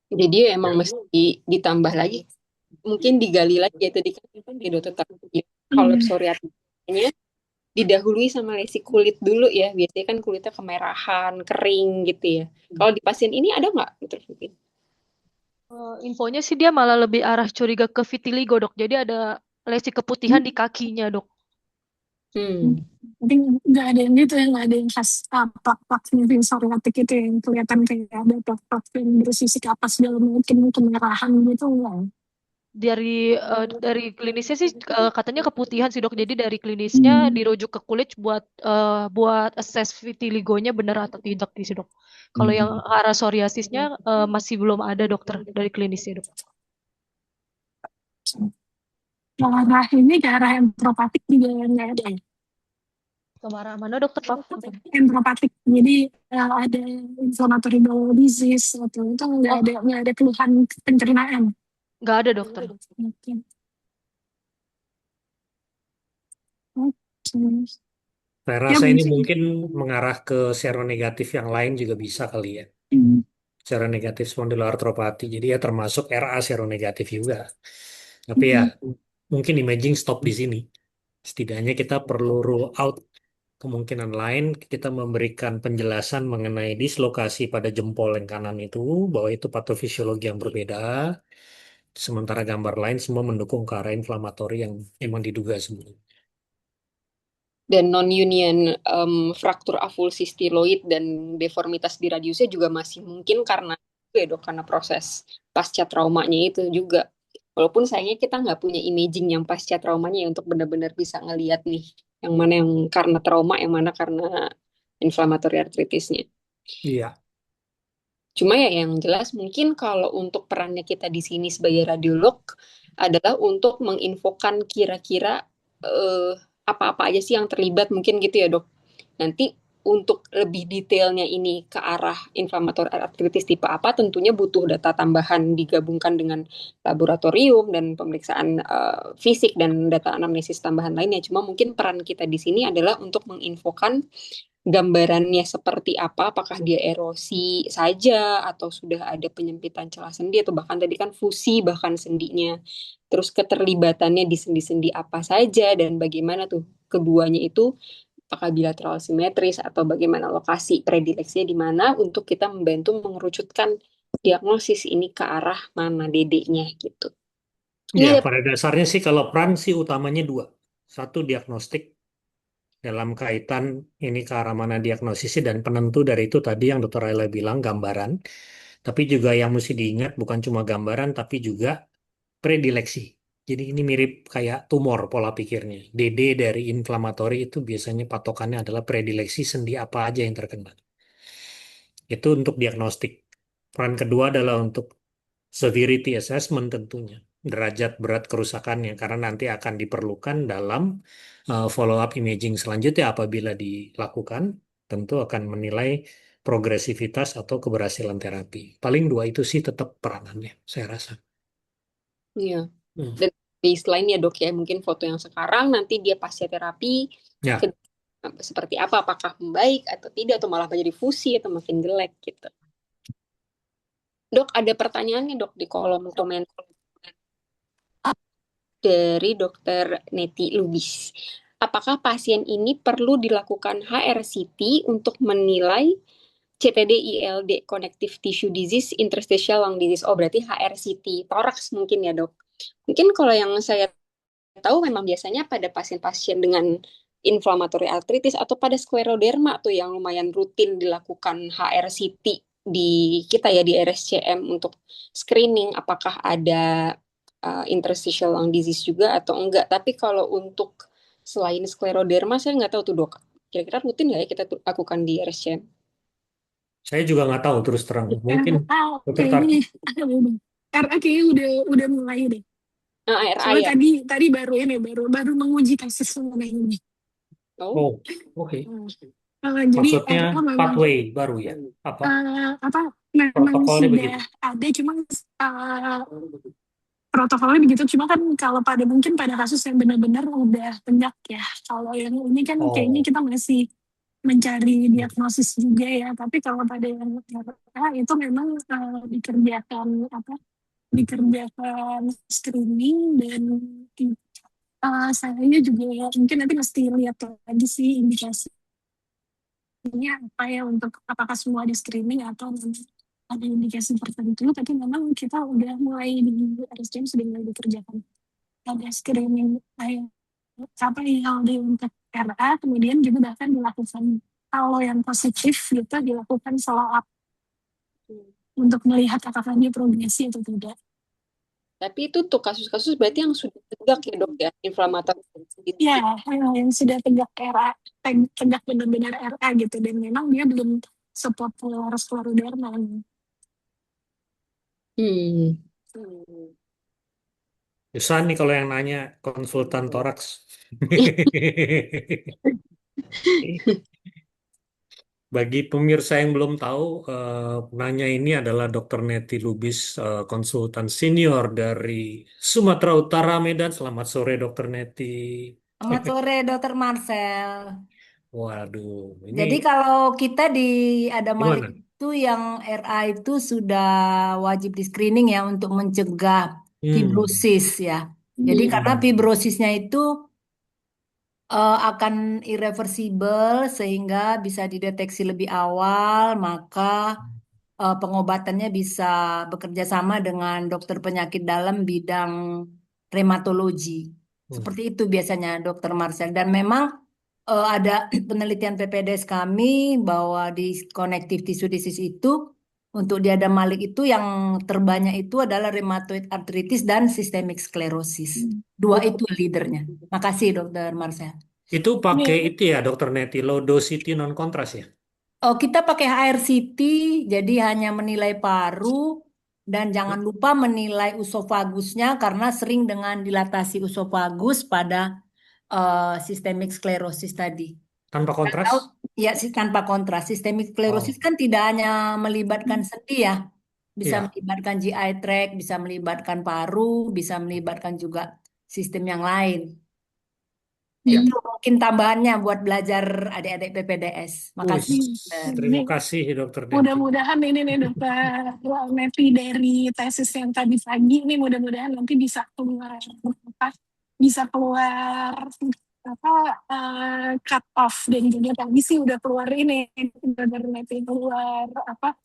Jadi emang mesti ditambah lagi, mungkin digali lagi ya tadi kan ya dokter tadi. Kalau Iya. psoriasisnya didahului sama lesi kulit dulu ya. Biasanya kan kulitnya kemerahan, kering gitu ya. Kalau di pasien ini ada nggak dokter Vivi? Infonya sih dia malah lebih arah curiga ke vitiligo, Dok. Jadi ada lesi keputihan di kakinya, Dok. Tapi nggak ada yang gitu ya, nggak ada yang khas plak-plak psoriatik itu yang kelihatan kayak ada plak-plak yang bersisi kapas dalam mungkin kemerahan gitu enggak. Dari klinisnya sih katanya keputihan sih, Dok. Jadi dari klinisnya dirujuk ke kulit buat assess vitiligonya benar atau tidak sih, Dok. Kalau yang arah psoriasisnya masih belum ada dokter dari klinisnya, Dok. Yang arah ini ke arah enteropatik juga nggak ada ya. Kemana mana dokter, Pak? Enteropatik, jadi ada inflammatory bowel disease atau itu nggak ada keluhan pencernaan. Nggak ada dokter. Oke. Oke. Saya Ya rasa ini mungkin. mungkin mengarah ke seronegatif yang lain juga bisa kali ya. Seronegatif spondyloartropati. Jadi ya termasuk RA seronegatif juga. Tapi ya mungkin imaging stop di sini. Setidaknya kita perlu rule out kemungkinan lain. Kita memberikan penjelasan mengenai dislokasi pada jempol yang kanan itu, bahwa itu patofisiologi yang berbeda. Sementara gambar lain semua mendukung ke arah inflamatori yang memang diduga sebelumnya. Dan non-union fraktur avulsistiloid dan deformitas di radiusnya juga masih mungkin karena ya dok, karena proses pasca traumanya itu juga. Walaupun sayangnya kita nggak punya imaging yang pasca traumanya ya, untuk benar-benar bisa ngelihat nih yang mana yang karena trauma, yang mana karena inflammatory arthritisnya. Iya. Cuma ya yang jelas mungkin kalau untuk perannya kita di sini sebagai radiolog adalah untuk menginfokan kira-kira eh, apa-apa aja sih yang terlibat mungkin gitu ya dok. Nanti untuk lebih detailnya ini ke arah inflamator artritis tipe apa tentunya butuh data tambahan digabungkan dengan laboratorium dan pemeriksaan fisik dan data anamnesis tambahan lainnya. Cuma mungkin peran kita di sini adalah untuk menginfokan gambarannya seperti apa, apakah dia erosi saja atau sudah ada penyempitan celah sendi atau bahkan tadi kan fusi bahkan sendinya. Terus keterlibatannya di sendi-sendi apa saja dan bagaimana tuh keduanya itu apakah bilateral simetris atau bagaimana lokasi predileksinya di mana untuk kita membantu mengerucutkan diagnosis ini ke arah mana dedeknya gitu. Ya, Ini pada dasarnya sih kalau peran sih utamanya dua. Satu diagnostik dalam kaitan ini ke arah mana diagnosisnya, dan penentu dari itu tadi yang Dr. Ayla bilang gambaran. Tapi juga yang mesti diingat bukan cuma gambaran tapi juga predileksi. Jadi ini mirip kayak tumor pola pikirnya. DD dari inflamatori itu biasanya patokannya adalah predileksi sendi apa aja yang terkena. Itu untuk diagnostik. Peran kedua adalah untuk severity assessment tentunya. Derajat berat kerusakannya karena nanti akan diperlukan dalam follow up imaging selanjutnya apabila dilakukan tentu akan menilai progresivitas atau keberhasilan terapi. Paling dua itu sih tetap peranannya, saya rasa. iya. Hmm. Dan baseline ya dok ya, mungkin foto yang sekarang nanti dia pasca terapi Ya. seperti apa, apakah membaik atau tidak atau malah menjadi fusi atau makin jelek gitu. Dok, ada pertanyaannya dok di kolom komentar dari Dokter Neti Lubis. Apakah pasien ini perlu dilakukan HRCT untuk menilai CTD ILD connective tissue disease interstitial lung disease? Oh, berarti HRCT toraks mungkin ya dok. Mungkin kalau yang saya tahu memang biasanya pada pasien-pasien dengan inflammatory arthritis atau pada skleroderma tuh yang lumayan rutin dilakukan HRCT di kita ya di RSCM untuk screening apakah ada interstitial lung disease juga atau enggak. Tapi kalau untuk selain skleroderma saya nggak tahu tuh dok. Kira-kira rutin nggak ya kita lakukan di RSCM? Saya juga nggak tahu terus terang. Mungkin dokter Kayaknya Tarki. RA kayaknya udah mulai deh. ARA Soalnya ya. tadi baru ini baru menguji kasus mengenai ini. Oh, Oh, oke. Jadi Maksudnya RA memang pathway baru ya? Apa? memang Protokolnya sudah begitu? ada, cuma protokolnya begitu. Cuma kan kalau mungkin pada kasus yang benar-benar udah tegak ya. Kalau yang ini kan kayaknya Oh, kita masih mencari diagnosis juga ya. Tapi kalau pada yang RA itu memang dikerjakan screening dan sayanya juga mungkin nanti mesti lihat lagi sih indikasinya apa ya, untuk apakah semua di screening atau ada indikasi tertentu. Tapi memang kita udah mulai di RSCM sudah mulai dikerjakan ada screening apa yang untuk RA, kemudian juga bahkan dilakukan kalau yang positif gitu dilakukan follow up untuk melihat apakah dia progresi atau tidak. tapi itu tuh kasus-kasus berarti yang sudah tegak ya dok ya, inflamatori. Ya, yang sudah tegak RA, tegak benar-benar RA gitu, dan memang dia belum sepopuler skleroderma. Hmm. susah nih kalau yang nanya konsultan toraks. Bagi pemirsa yang belum tahu, penanya ini adalah Dr. Neti Lubis, konsultan senior dari Sumatera Utara, Medan. Selamat sore, Dr. Neti. Selamat sore, Dokter Marcel. Waduh, ini Jadi kalau kita di Adamalik gimana? itu yang RA itu sudah wajib di screening ya untuk mencegah Hmm. fibrosis ya. Jadi karena Hmm. fibrosisnya itu akan irreversibel sehingga bisa dideteksi lebih awal, maka pengobatannya bisa bekerja sama dengan dokter penyakit dalam bidang rheumatologi. Seperti itu biasanya Dokter Marcel. Dan memang ada penelitian PPDS kami bahwa di connective tissue disease itu untuk diadam malik itu yang terbanyak itu adalah rheumatoid arthritis dan systemic sclerosis. Dua itu leadernya. Makasih Dokter Marcel. Itu pakai Ini itu ya, Dokter Neti, low dose CT non kontras ya? Oh, kita pakai HRCT, jadi hanya menilai paru dan jangan lupa menilai usofagusnya karena sering dengan dilatasi usofagus pada systemic sclerosis tadi. Tanpa kontras? Tahu ya sih tanpa kontras. Systemic sclerosis Oh, kan tidak hanya melibatkan sendi ya, bisa iya. melibatkan GI tract, bisa melibatkan paru, bisa melibatkan juga sistem yang lain. Iya. Itu mungkin tambahannya buat belajar adik-adik PPDS. Wih, Makasih. Dokter. terima kasih Dokter Neti. mudah-mudahan ini nih dokter Neti dari tesis yang tadi pagi ini mudah-mudahan nanti bisa keluar apa cut off, dan juga tadi sih udah keluar ini dokter Neti keluar apa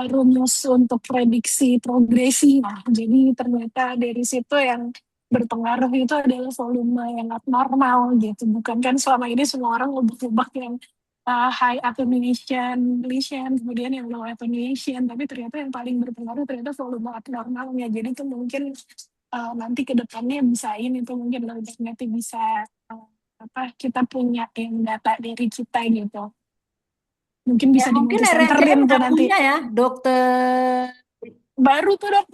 rumus untuk prediksi progresi. Nah, jadi ternyata dari situ yang berpengaruh itu adalah volume yang abnormal gitu. Bukan kan selama ini semua orang ubah-ubah yang high attenuation lesion, kemudian yang low attenuation, tapi ternyata yang paling berpengaruh ternyata volume abnormalnya. Jadi itu mungkin nanti ke depannya bisa ini tuh mungkin nanti bisa kita punya yang data dari kita gitu. Mungkin Ya bisa di mungkin multicenterin RSCM tuh udah nanti. punya ya, dokter. Baru tuh dok,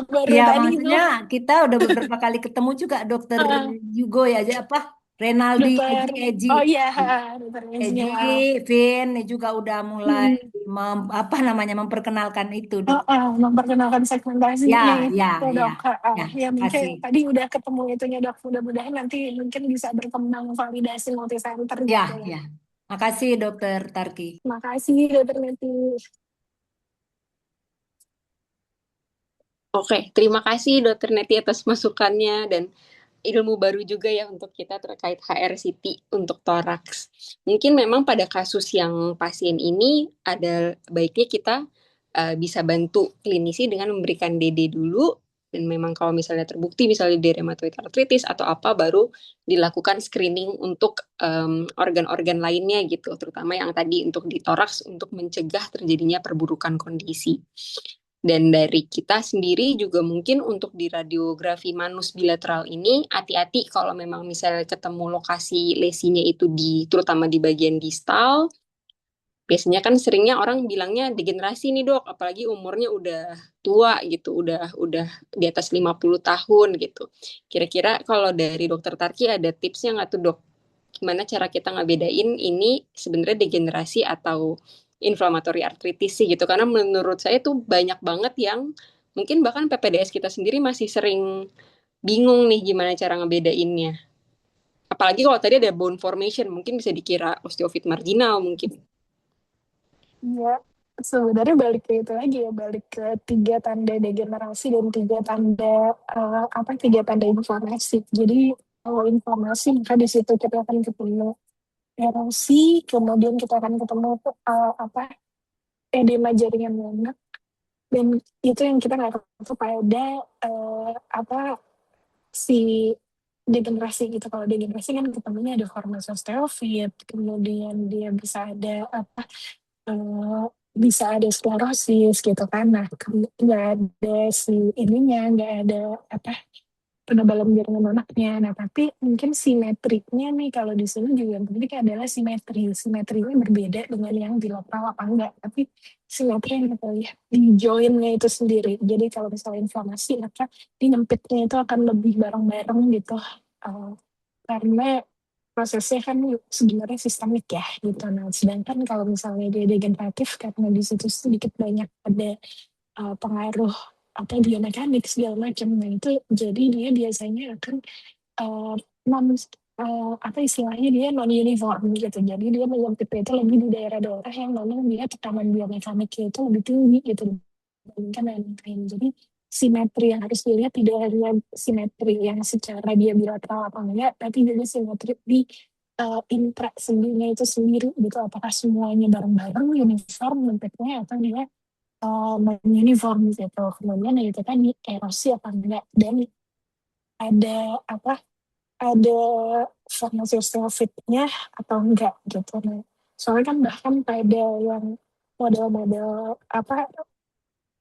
baru Ya tadi itu maksudnya kita udah beberapa kali ketemu juga dokter uh, Yugo ya, aja apa? Renaldi, dokter, Eji, oh iya dokter Eji, Ezia. Vin ini juga udah mulai Hmm. apa namanya memperkenalkan itu dok. Memperkenalkan segmentasi Ya, ini ya, tuh ya, dok. ya. Ya mungkin Kasih. tadi udah ketemu itunya dok, mudah-mudahan nanti mungkin bisa berkembang validasi multicenter Ya, gitu ya. ya. Makasih dokter Tarki. Makasih dokter Neti. Oke, terima kasih Dokter Neti atas masukannya dan ilmu baru juga ya untuk kita terkait HRCT untuk toraks. Mungkin memang pada kasus yang pasien ini ada baiknya kita bisa bantu klinisi dengan memberikan DD dulu Dan memang kalau misalnya terbukti misalnya di rheumatoid arthritis atau apa, baru dilakukan screening untuk organ-organ lainnya gitu, terutama yang tadi untuk di toraks untuk mencegah terjadinya perburukan kondisi. Dan dari kita sendiri juga mungkin untuk di radiografi manus bilateral ini hati-hati kalau memang misalnya ketemu lokasi lesinya itu di terutama di bagian distal. Biasanya kan seringnya orang bilangnya degenerasi nih dok, apalagi umurnya udah tua gitu, udah di atas 50 tahun gitu. Kira-kira kalau dari dokter Tarki ada tipsnya nggak tuh dok? Gimana cara kita ngebedain ini sebenarnya degenerasi atau inflammatory arthritis sih gitu? Karena menurut saya tuh banyak banget yang mungkin bahkan PPDS kita sendiri masih sering bingung nih gimana cara ngebedainnya. Apalagi kalau tadi ada bone formation, mungkin bisa dikira osteofit marginal mungkin. Ya, sebenarnya balik ke itu lagi ya, balik ke tiga tanda degenerasi dan tiga tanda inflamasi. Jadi kalau inflamasi maka di situ kita akan ketemu erosi, kemudian kita akan ketemu edema jaringan lunak, dan itu yang kita nggak ketemu pada si degenerasi gitu. Kalau degenerasi kan ketemunya ada formas osteofit, kemudian dia eh, bisa ada sklerosis gitu kan. Nah, nggak ada si ininya, nggak ada penebalan jaringan lunaknya. Nah, tapi mungkin simetriknya nih kalau di sini juga yang penting adalah simetri. Simetrinya berbeda dengan yang bilateral apa enggak. Tapi simetri yang kita lihat di joinnya itu sendiri. Jadi kalau misalnya inflamasi, maka di nyempitnya itu akan lebih bareng-bareng gitu. Eh, karena prosesnya kan sebenarnya sistemik ya gitu. Nah, sedangkan kalau misalnya dia degeneratif karena di situ sedikit banyak ada pengaruh biomekanik segala macam. Nah itu jadi dia biasanya akan uh, non istilahnya dia non uniform gitu. Jadi dia menyempitnya itu lebih di daerah-daerah yang memang dia tekanan biomekaniknya itu lebih tinggi gitu dibandingkan dengan yang lain. Jadi simetri yang harus dilihat tidak hanya simetri yang secara dia bilateral apa enggak, tapi juga simetri di intra sendinya itu sendiri gitu. Apakah semuanya bareng-bareng uniform bentuknya atau dia uniform gitu. Kemudian ya itu tadi erosi apa enggak, dan ada ada formasi osteofitnya atau enggak gitu. Nah, soalnya kan bahkan pada yang model-model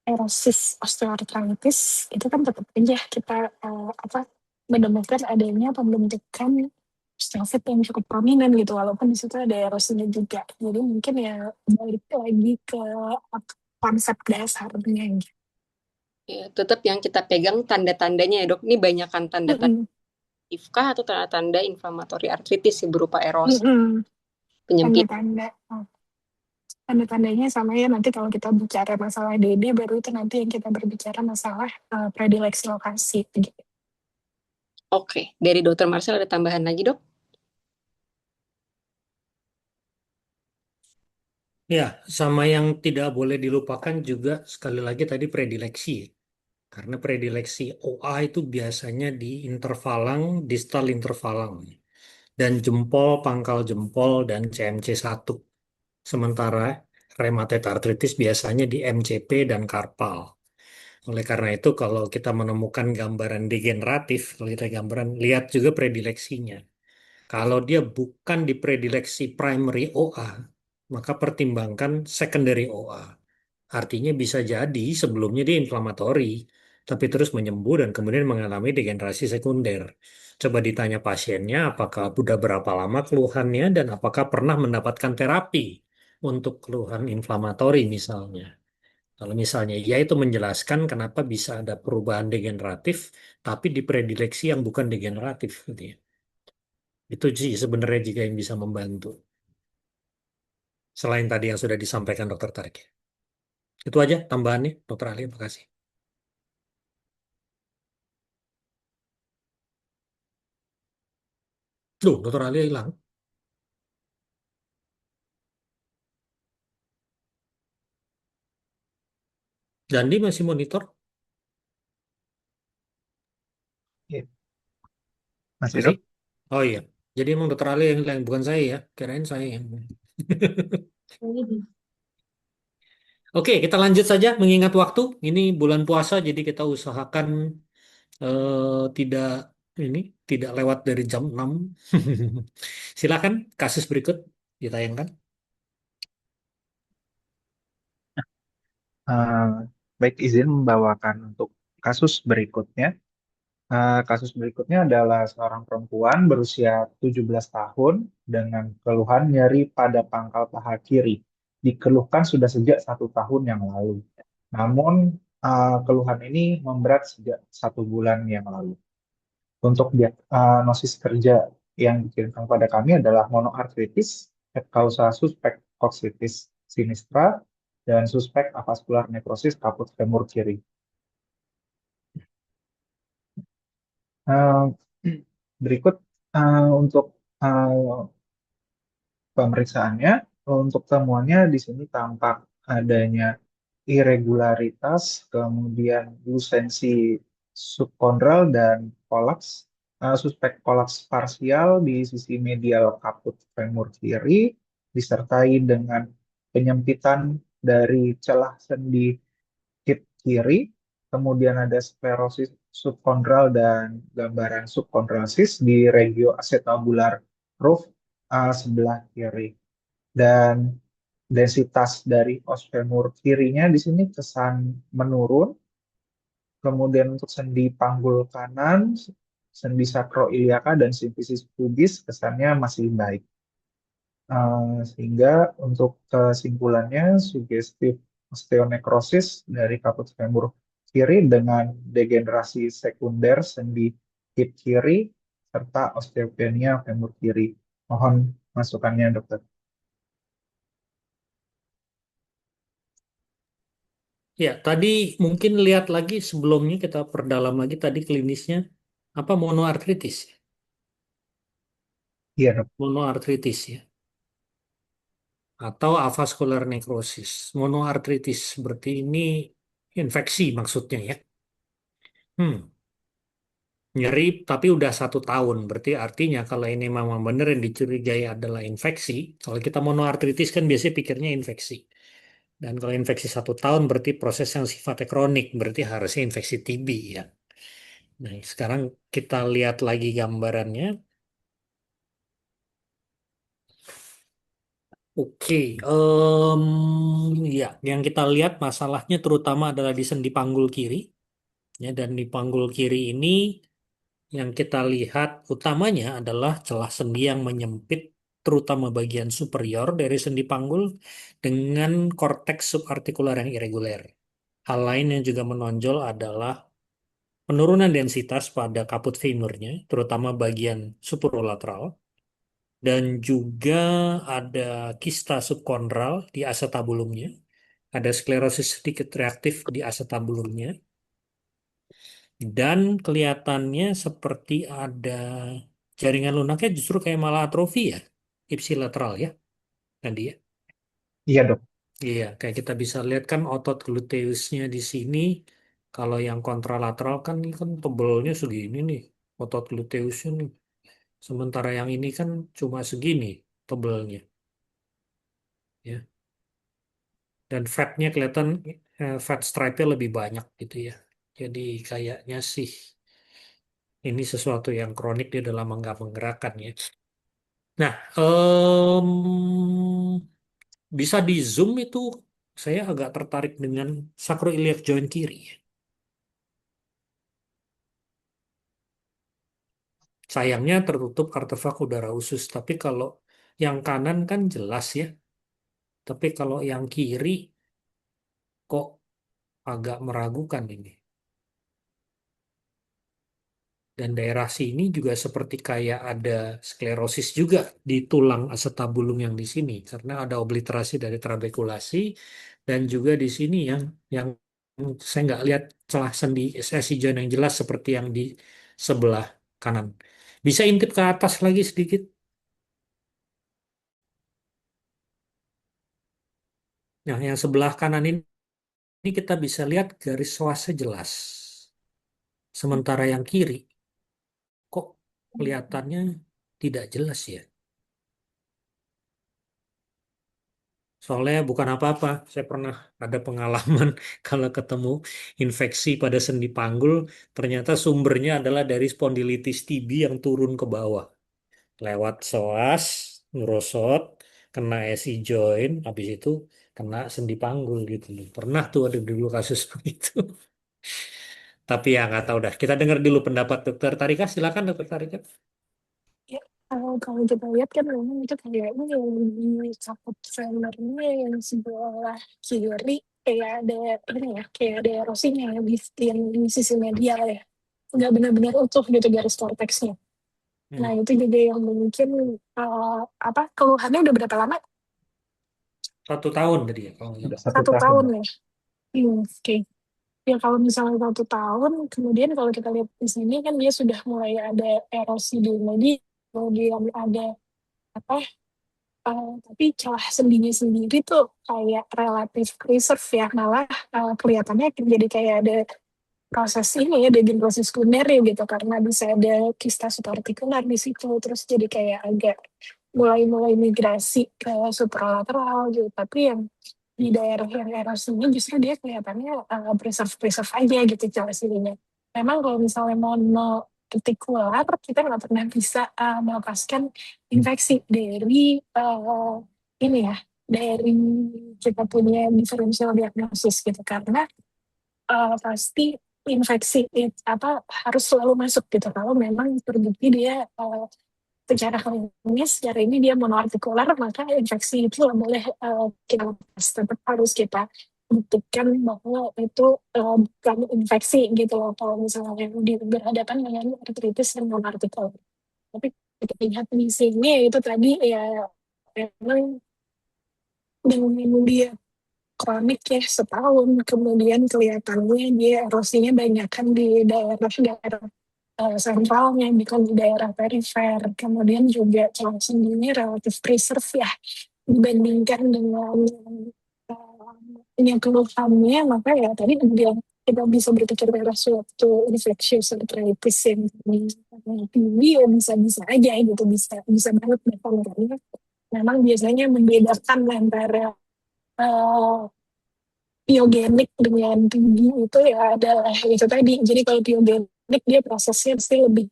erosis osteoartritis itu kan tetap aja kita menemukan adanya pembentukan osteofit yang cukup prominent gitu, walaupun di situ ada erosinya juga. Jadi mungkin ya balik lagi ke konsep dasarnya gitu. Ya, tetap yang kita pegang tanda-tandanya ya dok. Ini banyakkan tanda-tanda kah atau tanda-tanda inflamatory arthritis sih berupa erosi, penyempit. Tanda-tandanya sama ya, nanti kalau kita bicara masalah DD baru itu nanti yang kita berbicara masalah predileksi lokasi gitu. Oke, dari dokter Marcel ada tambahan lagi dok? Ya, sama yang tidak boleh dilupakan juga sekali lagi tadi predileksi. Karena predileksi OA itu biasanya di intervalang, distal intervalang. Dan jempol, pangkal jempol, dan CMC1. Sementara rheumatoid arthritis biasanya di MCP dan karpal. Oleh karena itu, kalau kita menemukan gambaran degeneratif, kalau kita gambaran, lihat juga predileksinya. Kalau dia bukan di predileksi primary OA, maka pertimbangkan secondary OA. Artinya bisa jadi sebelumnya dia inflamatori, tapi terus menyembuh dan kemudian mengalami degenerasi sekunder. Coba ditanya pasiennya apakah sudah berapa lama keluhannya dan apakah pernah mendapatkan terapi untuk keluhan inflamatori misalnya. Kalau misalnya ya itu menjelaskan kenapa bisa ada perubahan degeneratif, tapi di predileksi yang bukan degeneratif. Gitu ya. Itu sih sebenarnya juga yang bisa membantu. Selain tadi yang sudah disampaikan Dokter Tarik. Itu aja tambahannya, Dokter Ali. Terima kasih. Loh, Dokter Ali hilang. Jandi masih monitor? Iya. Mas Masih? Edi? Oh iya. Jadi emang Dokter Ali yang hilang, bukan saya ya. Kirain saya yang. Oke, kita lanjut saja mengingat waktu. Ini bulan puasa, jadi kita usahakan tidak ini tidak lewat dari jam 6. Silakan kasus berikut ditayangkan. Eh, Baik, izin membawakan untuk kasus berikutnya. Kasus berikutnya adalah seorang perempuan berusia 17 tahun dengan keluhan nyeri pada pangkal paha kiri. Dikeluhkan sudah sejak 1 tahun yang lalu. Namun, keluhan ini memberat sejak 1 bulan yang lalu. Untuk diagnosis kerja yang dikirimkan pada kami adalah monoartritis, head causa suspek coxitis sinistra, dan suspek avaskular nekrosis kaput femur kiri. Eh, Berikut untuk eh, pemeriksaannya, untuk temuannya di sini tampak adanya irregularitas, kemudian lusensi subkondral dan kolaps, suspek kolaps parsial di sisi medial kaput femur kiri, disertai dengan penyempitan dari celah sendi hip kiri, kemudian ada sklerosis subkondral dan gambaran subkondrasis di regio acetabular roof sebelah kiri. Dan densitas dari os femur kirinya di sini kesan menurun. Kemudian untuk sendi panggul kanan, sendi sakroiliaka dan simfisis pubis kesannya masih baik. Sehingga untuk kesimpulannya sugestif osteonekrosis dari kaput femur kiri dengan degenerasi sekunder sendi hip kiri serta osteopenia femur kiri. Mohon masukannya, dokter. Ya, tadi mungkin lihat lagi sebelumnya kita perdalam lagi tadi klinisnya apa monoartritis, Iya, dok. monoartritis ya, atau avascular necrosis. Monoartritis berarti ini infeksi maksudnya ya. Hmm, nyeri tapi udah 1 tahun. Berarti artinya kalau ini memang benar yang dicurigai adalah infeksi. Kalau kita monoartritis kan biasanya pikirnya infeksi. Dan kalau infeksi 1 tahun berarti proses yang sifatnya kronik. Berarti harusnya infeksi TB ya. Nah, sekarang kita lihat lagi gambarannya. Oke, ya, yang kita lihat masalahnya terutama adalah di sendi panggul kiri, ya, dan di panggul kiri ini yang kita lihat utamanya adalah celah sendi yang menyempit, terutama bagian superior dari sendi panggul dengan korteks subartikular yang irreguler. Hal lain yang juga menonjol adalah penurunan densitas pada kaput femurnya, terutama bagian superolateral, dan juga ada kista subkondral di acetabulumnya, ada sklerosis sedikit reaktif di acetabulumnya, dan kelihatannya seperti ada jaringan lunaknya justru kayak malah atrofi ya, ipsilateral ya, tadi ya. Iya, dok. Iya, kayak kita bisa lihat kan otot gluteusnya di sini, kalau yang kontralateral kan ini kan tebelnya segini nih, otot gluteusnya nih. Sementara yang ini kan cuma segini tebelnya, ya. Dan fatnya kelihatan fat stripe-nya lebih banyak gitu ya. Jadi kayaknya sih ini sesuatu yang kronik dia dalam nggak menggerakkan ya. Nah, bisa di zoom itu saya agak tertarik dengan sacroiliac joint kiri. Sayangnya tertutup artefak udara usus, tapi kalau yang kanan kan jelas ya. Tapi kalau yang kiri kok agak meragukan ini. Dan daerah sini juga seperti kayak ada sklerosis juga di tulang acetabulum yang di sini karena ada obliterasi dari trabekulasi dan juga di sini yang saya nggak lihat celah sendi SSI joint yang jelas seperti yang di sebelah kanan. Bisa intip ke atas lagi sedikit. Nah, yang sebelah kanan ini kita bisa lihat garis swasnya jelas. Sementara yang kiri kok kelihatannya tidak jelas ya. Soalnya bukan apa-apa. Saya pernah ada pengalaman kalau ketemu infeksi pada sendi panggul, ternyata sumbernya adalah dari spondilitis TB yang turun ke bawah. Lewat psoas, ngerosot, kena SI joint, habis itu kena sendi panggul gitu loh. Pernah tuh ada dulu kasus begitu. Tapi ya nggak tahu dah. Kita dengar dulu pendapat Dokter Tarika. Silakan Dokter Tarika. Ya, kalau kita lihat kan memang itu kayaknya yang di cakut trailernya yang sebelah kiri kayak ada ini ya, kayak ada erosinya ya yang di sisi medial ya. Nggak benar-benar utuh gitu garis korteksnya. Nah, Hmm. itu juga yang mungkin apa keluhannya udah berapa lama? 1 tahun tadi ya kalau nggak Udah salah. 1 tahun 1 tahun. ya. Oke. Ya kalau misalnya 1 tahun, kemudian kalau kita lihat di sini kan dia sudah mulai ada erosi di media, kemudian ada apa? Tapi celah sendinya sendiri tuh kayak relatif reserve ya, malah kelihatannya jadi kayak ada proses ini ya, degenerasi sekunder ya gitu, karena bisa ada kista supraartikular di situ, terus jadi kayak agak mulai migrasi ke supralateral gitu, tapi yang di daerah yang erosinya justru dia kelihatannya preserve aja gitu celah sendinya. Memang kalau misalnya monoretikular, kita nggak pernah bisa melepaskan infeksi dari ini ya, dari kita punya differential diagnosis gitu, karena pasti infeksi apa harus selalu masuk gitu kalau memang terbukti dia secara klinis, secara ini dia monoartikular, maka infeksi itu nggak boleh kita lepas, tetap harus kita buktikan bahwa itu bukan infeksi gitu loh kalau misalnya berhadapan dengan artritis yang monoartikular. Tapi kita lihat di sini itu tadi ya memang dengan dia kronik ya setahun, kemudian kelihatannya dia erosinya banyak kan di daerah sentralnya, bukan di daerah perifer. Kemudian juga celah sendinya relatif preserve ya dibandingkan dengan yang keluhannya, maka ya tadi bilang kita bisa berpikir pada suatu infectious arthritis yang tinggi ya bisa-bisa aja gitu, bisa banget bahkan karena memang biasanya membedakan antara eh, biogenik dengan tinggi itu ya adalah itu tadi. Jadi kalau biogenik dia prosesnya pasti lebih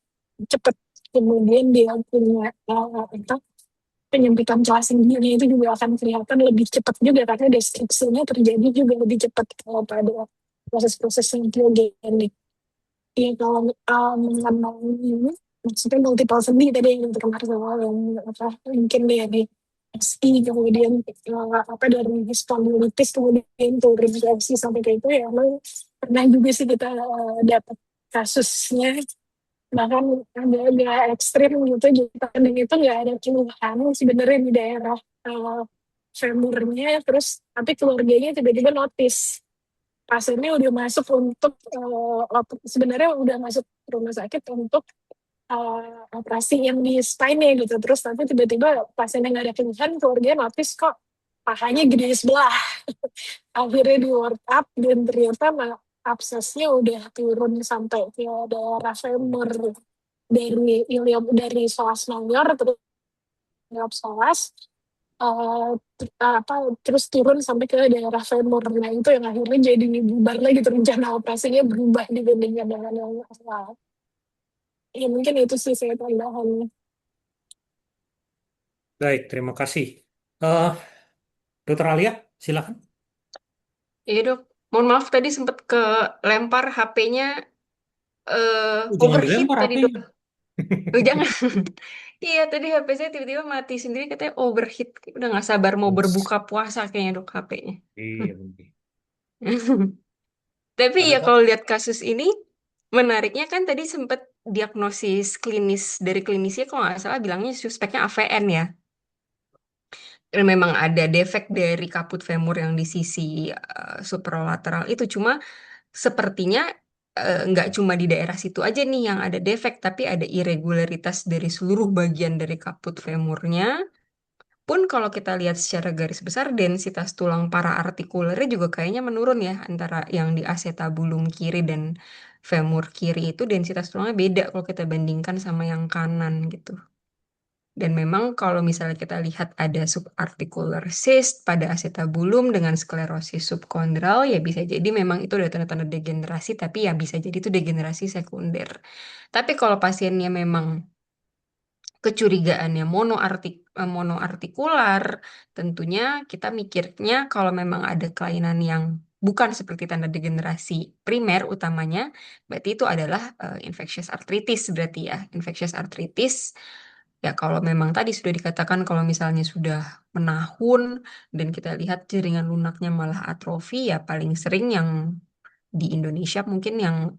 cepat. Kemudian dia punya apa, penyempitan celah sendinya itu juga akan kelihatan lebih cepat juga karena deskripsinya terjadi juga lebih cepat kalau pada proses-proses yang biogenik. Ya kalau mengenai ini maksudnya multiple sendi tadi yang terkemarin yang apa mungkin dari SI kemudian apa dari spondylitis kemudian turun ke SI sampai ke itu ya emang pernah juga sih kita dapat kasusnya bahkan agak-agak ekstrim gitu jadi dan itu nggak ada keluhan sebenarnya di daerah uh, femurnya terus tapi keluarganya tiba-tiba notice pasiennya udah masuk untuk sebenarnya udah masuk rumah sakit untuk operasi yang di spine gitu terus nanti tiba-tiba pasiennya nggak ada keluhan keluarga notice kok pahanya gede sebelah akhirnya di work up dan ternyata absesnya udah turun sampai ke daerah femur dari ilium dari psoas major terus ilium psoas apa terus turun sampai ke daerah femur. Nah itu yang akhirnya jadi bubar lagi tuh rencana operasinya berubah dibandingkan dengan yang awal. Ya mungkin itu sih saya tambahan. Baik, terima kasih. Eh, Dokter Alia, silakan. Iya dok, mohon maaf tadi sempat ke lempar HP-nya Jangan overheat dilempar tadi dok. HP-nya. Oh, jangan. Iya tadi HP saya tiba-tiba mati sendiri katanya overheat. Udah nggak sabar mau berbuka puasa kayaknya dok HP-nya. Iya. Tapi ya Ada kalau lihat kasus ini menariknya kan tadi sempat diagnosis klinis dari klinisnya kalau nggak salah bilangnya suspeknya AVN ya. Dan memang ada defek dari kaput femur yang di sisi supralateral itu cuma sepertinya nggak cuma di daerah situ aja nih yang ada defek, tapi ada irregularitas dari seluruh bagian dari kaput femurnya. Pun kalau kita lihat secara garis besar, densitas tulang paraartikulernya juga kayaknya menurun ya, antara yang di acetabulum kiri dan femur kiri itu densitas tulangnya beda kalau kita bandingkan sama yang kanan gitu. Dan memang kalau misalnya kita lihat ada subarticular cyst pada acetabulum dengan sklerosis subkondral, ya bisa jadi memang itu ada tanda-tanda degenerasi, tapi ya bisa jadi itu degenerasi sekunder. Tapi kalau pasiennya memang kecurigaannya monoartikular, tentunya kita mikirnya kalau memang ada kelainan yang bukan seperti tanda degenerasi primer utamanya, berarti itu adalah infectious arthritis berarti ya. Infectious arthritis ya kalau memang tadi sudah dikatakan kalau misalnya sudah menahun dan kita lihat jaringan lunaknya malah atrofi, ya paling sering yang di Indonesia mungkin yang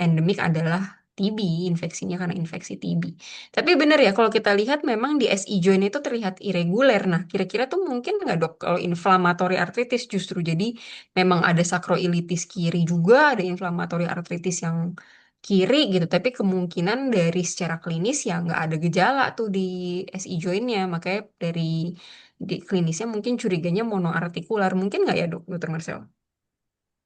endemik adalah TB, infeksinya karena infeksi TB. Tapi benar ya, kalau kita lihat memang di SI joint itu terlihat irregular. Nah, kira-kira tuh mungkin nggak dok kalau inflammatory arthritis justru jadi memang ada sakroilitis kiri juga, ada inflammatory arthritis yang kiri gitu. Tapi kemungkinan dari secara klinis ya nggak ada gejala tuh di SI jointnya. Makanya dari di klinisnya mungkin curiganya monoartikular. Mungkin nggak ya dok, dokter Marcel?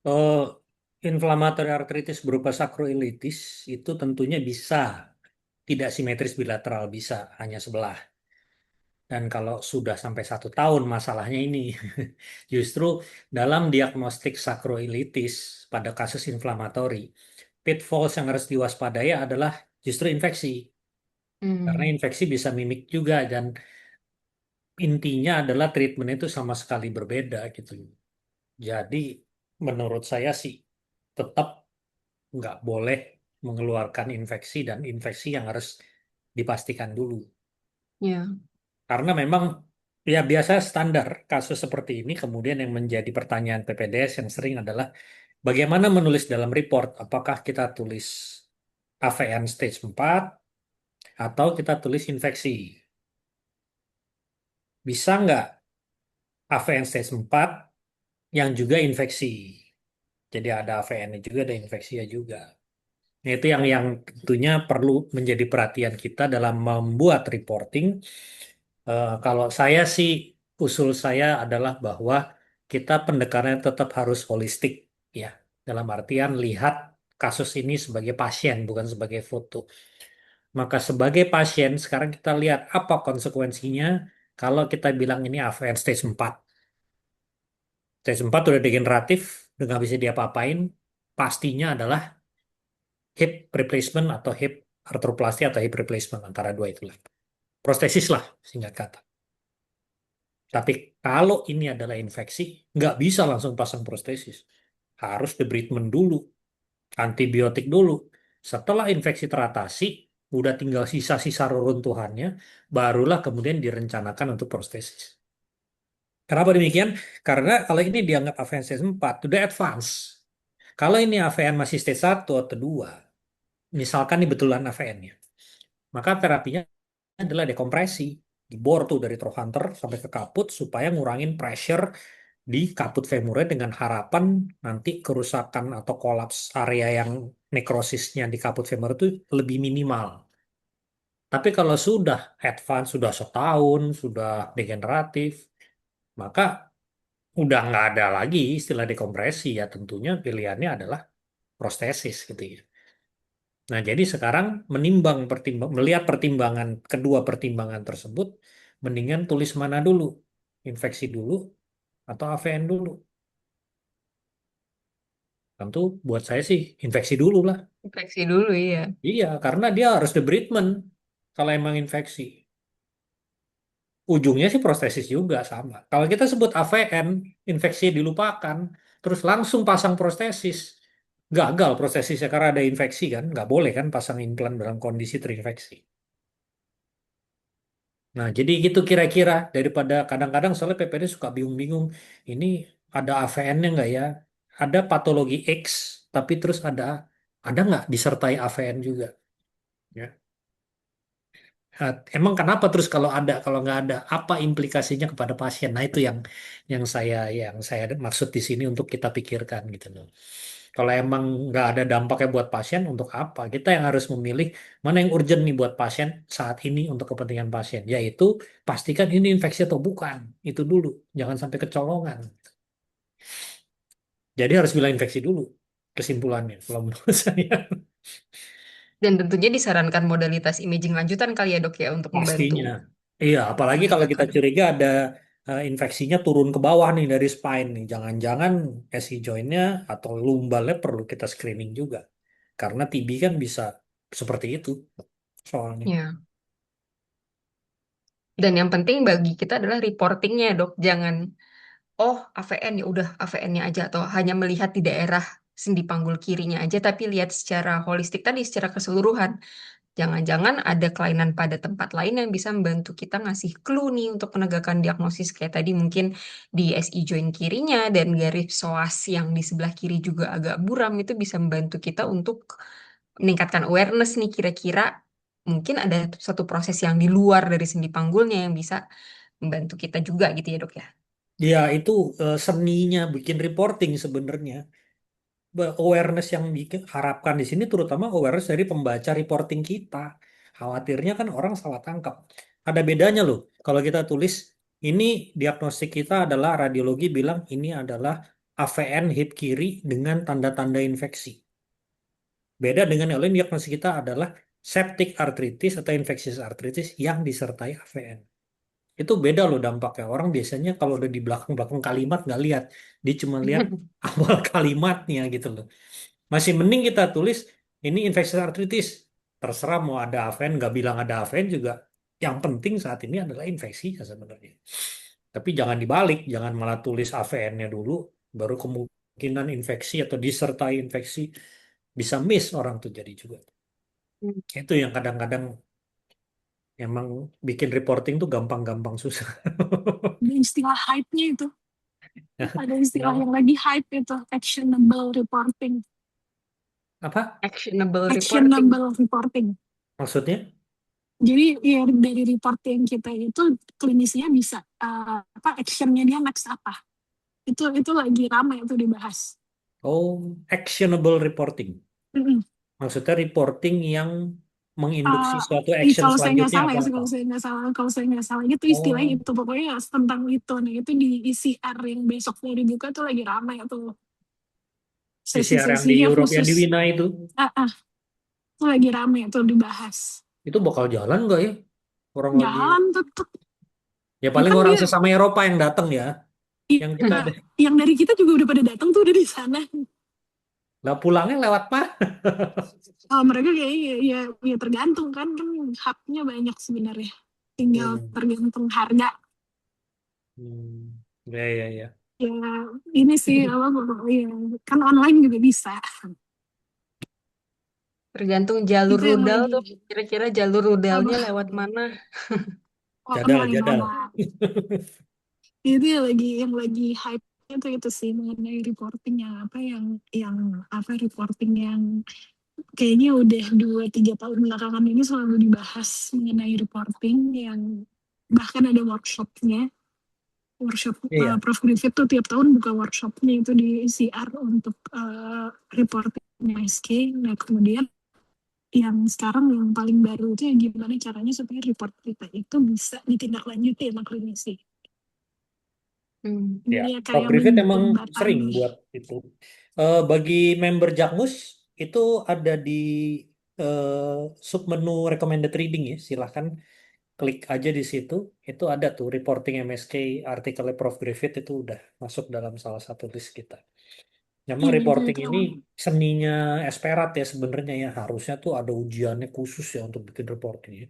Oh, inflamatory arthritis berupa sakroilitis itu tentunya bisa tidak simetris bilateral, bisa hanya sebelah. Dan kalau sudah sampai 1 tahun masalahnya ini, justru dalam diagnostik sakroilitis pada kasus inflamatori, pitfalls yang harus diwaspadai adalah justru infeksi. Karena Hmm. infeksi bisa mimik juga dan intinya adalah treatment itu sama sekali berbeda gitu. Jadi menurut saya sih tetap nggak boleh mengeluarkan infeksi dan infeksi yang harus dipastikan dulu. Ya. Karena memang ya biasa standar kasus seperti ini kemudian yang menjadi pertanyaan PPDS yang sering adalah bagaimana menulis dalam report, apakah kita tulis AVN stage 4 atau kita tulis infeksi. Bisa nggak AVN stage 4 yang juga infeksi? Jadi ada AVN-nya juga, ada infeksinya juga. Nah, itu yang tentunya perlu menjadi perhatian kita dalam membuat reporting. Kalau saya sih, usul saya adalah bahwa kita pendekatannya tetap harus holistik, ya. Dalam artian lihat kasus ini sebagai pasien, bukan sebagai foto. Maka sebagai pasien, sekarang kita lihat apa konsekuensinya kalau kita bilang ini AVN stage 4. Stage 4 udah degeneratif, udah nggak bisa diapa-apain. Pastinya adalah hip replacement atau hip arthroplasty atau hip replacement, antara dua itulah. Prostesis lah, singkat kata. Tapi kalau ini adalah infeksi, nggak bisa langsung pasang prostesis. Harus debridement dulu, antibiotik dulu. Setelah infeksi teratasi, udah tinggal sisa-sisa reruntuhannya, barulah kemudian direncanakan untuk prostesis. Kenapa demikian? Karena kalau ini dianggap AVN stage 4, udah advance. Kalau ini AVN masih stage 1 atau 2, misalkan ini betulan AVN-nya, maka terapinya adalah dekompresi. Dibor tuh dari trochanter sampai ke kaput supaya ngurangin pressure di kaput femurnya dengan harapan nanti kerusakan atau kolaps area yang nekrosisnya di kaput femur itu lebih minimal. Tapi kalau sudah advance, sudah setahun, sudah degeneratif, maka udah nggak ada lagi istilah dekompresi ya, tentunya pilihannya adalah prostesis gitu ya. Nah, jadi sekarang melihat pertimbangan kedua pertimbangan tersebut, mendingan tulis mana dulu, infeksi dulu atau AVN dulu. Tentu buat saya sih infeksi dulu lah. Infeksi dulu ya. Iya, karena dia harus debridement kalau emang infeksi. Ujungnya sih prostesis juga sama. Kalau kita sebut AVN, infeksi dilupakan, terus langsung pasang prostesis, gagal prostesisnya karena ada infeksi kan, nggak boleh kan pasang implan dalam kondisi terinfeksi. Nah, jadi gitu kira-kira daripada kadang-kadang soalnya PPD suka bingung-bingung, ini ada AVN-nya nggak ya? Ada patologi X, tapi terus ada nggak disertai AVN juga? Ya. Nah, emang kenapa terus kalau ada, kalau nggak ada, apa implikasinya kepada pasien? Nah, itu yang saya maksud di sini untuk kita pikirkan gitu loh. Kalau emang nggak ada dampaknya buat pasien, untuk apa? Kita yang harus memilih mana yang urgent nih buat pasien saat ini untuk kepentingan pasien, yaitu pastikan ini infeksi atau bukan. Itu dulu, jangan sampai kecolongan. Jadi harus bilang infeksi dulu kesimpulannya kalau menurut saya. Dan tentunya disarankan modalitas imaging lanjutan kali ya dok ya untuk membantu Pastinya. Iya, apalagi kalau kita penegakan. curiga ada infeksinya turun ke bawah nih dari spine nih. Jangan-jangan SI jointnya atau lumbalnya perlu kita screening juga. Karena TB kan bisa seperti itu soalnya. Ya. Dan yang penting bagi kita adalah reportingnya dok. Jangan oh AVN ya udah AVN-nya aja atau hanya melihat di daerah sendi panggul kirinya aja tapi lihat secara holistik tadi secara keseluruhan. Jangan-jangan ada kelainan pada tempat lain yang bisa membantu kita ngasih clue nih untuk penegakan diagnosis kayak tadi mungkin di SI joint kirinya dan garis psoas yang di sebelah kiri juga agak buram itu bisa membantu kita untuk meningkatkan awareness nih kira-kira mungkin ada satu proses yang di luar dari sendi panggulnya yang bisa membantu kita juga gitu ya dok ya. Ya, itu seninya bikin reporting sebenarnya. Awareness yang diharapkan di sini terutama awareness dari pembaca reporting kita. Khawatirnya kan orang salah tangkap. Ada bedanya loh. Kalau kita tulis ini diagnostik kita adalah radiologi bilang ini adalah AVN hip kiri dengan tanda-tanda infeksi. Beda dengan yang lain diagnosis kita adalah septic arthritis atau infectious arthritis yang disertai AVN. Itu beda loh dampaknya. Orang biasanya kalau udah di belakang-belakang kalimat nggak lihat. Dia cuma lihat awal kalimatnya gitu loh. Masih mending kita tulis ini infeksi artritis. Terserah mau ada AVN, nggak bilang ada AVN juga. Yang penting saat ini adalah infeksinya sebenarnya. Tapi jangan dibalik, jangan malah tulis AVN-nya dulu, baru kemungkinan infeksi atau disertai infeksi bisa miss orang tuh jadi juga. Itu yang kadang-kadang emang bikin reporting tuh gampang-gampang susah. Ada istilah hype-nya itu. Ada istilah Kenapa? yang lagi hype itu, actionable reporting. Apa? Actionable reporting. Actionable reporting. Maksudnya? Jadi ya dari reporting kita itu klinisnya bisa apa actionnya dia next apa. Itu lagi ramai itu dibahas. Oh, actionable reporting. Mm-mm. Maksudnya reporting yang menginduksi suatu action Kalau saya nggak selanjutnya salah ya, apa-apa. kalau saya nggak salah itu istilahnya Oh, itu pokoknya tentang itu nih itu di ICR yang besoknya dibuka tuh lagi ramai tuh PCR yang di sesi-sesinya Europe yang di khusus. Wina Ah, ah, itu lagi ramai tuh dibahas. itu bakal jalan nggak ya? Orang lagi, Jalan tetep. ya Ya paling kan orang dia sesama Eropa yang datang ya. Yang kita ada. yang dari kita juga udah pada datang tuh udah di sana. Lah pulangnya lewat mana? Mereka kayaknya ya tergantung kan hubnya banyak sebenarnya. Tinggal Hmm. tergantung harga. Ya, ya, ya. Ya ini sih apa ya, kan online juga bisa. Tergantung jalur Itu yang rudal lagi tuh. Kira-kira jalur rudalnya apa lewat mana? Jadal, online jadal. mana. Itu yang lagi hype itu sih mengenai reporting yang apa reporting yang kayaknya udah 2-3 tahun belakangan ini selalu dibahas mengenai reporting yang bahkan ada workshop Iya. Prof Griffith tuh tiap tahun buka workshopnya itu di CR untuk reporting SK. Nah kemudian yang sekarang yang paling baru itu ya gimana caranya supaya report kita itu bisa ditindaklanjuti sama klinisi. Hmm. Ya, Jadi ya Prof kayak Griffith emang sering menjembatani. buat itu. Bagi member Jakmus itu ada di submenu recommended reading ya. Silahkan klik aja di situ. Itu ada tuh reporting MSK artikelnya Prof Griffith itu udah masuk dalam salah satu list kita. Memang Iya reporting itu ini seninya Esperat ya sebenarnya ya. Harusnya tuh ada ujiannya khusus ya untuk bikin reporting ya.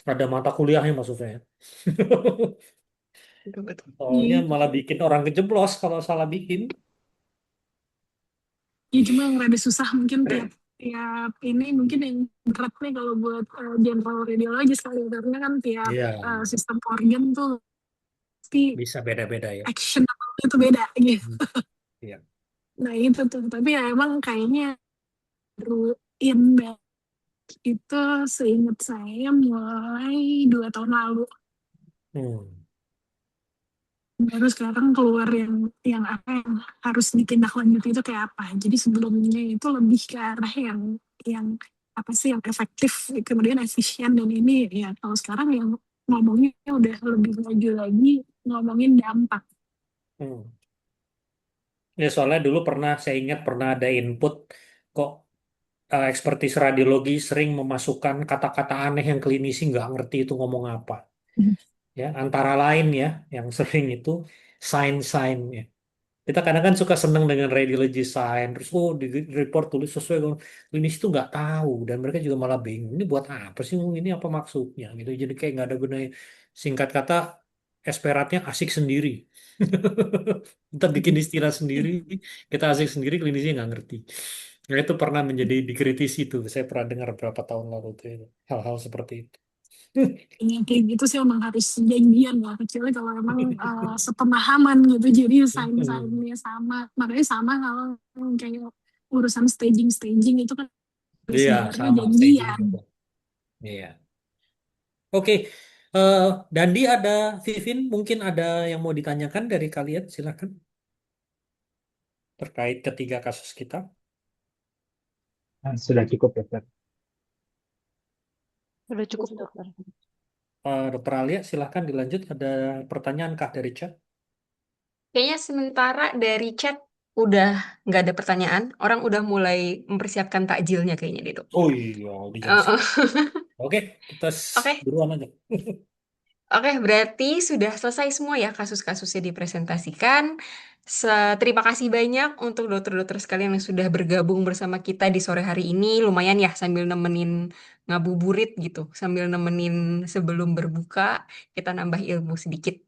Ada mata kuliahnya maksudnya ya. Betul-betul. Soalnya iya. malah bikin orang kejeblos kalau salah bikin. Ya cuma yang rada susah mungkin tiap tiap ini mungkin yang berat nih kalau buat general radiologi sekali karena kan tiap Iya, sistem organ tuh pasti bisa beda-beda ya. actionable itu beda gitu. Hmm, iya. Nah itu tuh tapi ya emang kayaknya baru in itu seingat saya mulai 2 tahun lalu Hmm. baru sekarang keluar yang apa yang harus ditindaklanjuti itu kayak apa. Jadi sebelumnya itu lebih ke arah yang apa sih yang efektif kemudian efisien dan ini ya kalau sekarang yang ngomongnya udah lebih maju lagi ngomongin dampak. Hmm. Ya soalnya dulu pernah saya ingat pernah ada input kok ekspertis radiologi sering memasukkan kata-kata aneh yang klinisi nggak ngerti itu ngomong apa. Ya, antara lain ya, yang sering itu sign-sign ya. Kita kadang kan suka seneng dengan radiology sign, terus di report tulis sesuai dengan klinis itu nggak tahu dan mereka juga malah bingung. Ini buat apa sih? Ini apa maksudnya? Gitu. Jadi kayak nggak ada gunanya. Singkat kata, esperatnya asik sendiri. Kita bikin istilah sendiri, kita asik sendiri, klinisnya nggak ngerti. Nah, itu pernah menjadi dikritisi tuh. Saya pernah dengar beberapa tahun lalu tuh hal-hal seperti itu. Yang kayak gitu sih emang harus janjian lah, kecuali kalau emang sepemahaman gitu, jadi sign-signnya sama. Makanya sama kalau kayak urusan staging itu kan Iya, sebenarnya sama staging janjian. juga. Iya. Oke, eh, Dandi ada, Vivin mungkin ada yang mau ditanyakan dari kalian, silakan terkait ketiga kasus kita. Sudah cukup ya, Fer. Sudah cukup, dokter. Dokter Alia, silakan dilanjut. Ada pertanyaan kah dari chat? Kayaknya sementara dari chat udah nggak ada pertanyaan. Orang udah mulai mempersiapkan takjilnya kayaknya deh, Dok. Oh iya, di jam Heeh. Oke, kita Oke, buruan aja. oke, berarti sudah selesai semua ya kasus-kasusnya dipresentasikan. Terima kasih banyak untuk dokter-dokter sekalian yang sudah bergabung bersama kita di sore hari ini. Lumayan ya sambil nemenin ngabuburit gitu, sambil nemenin sebelum berbuka, kita nambah ilmu sedikit.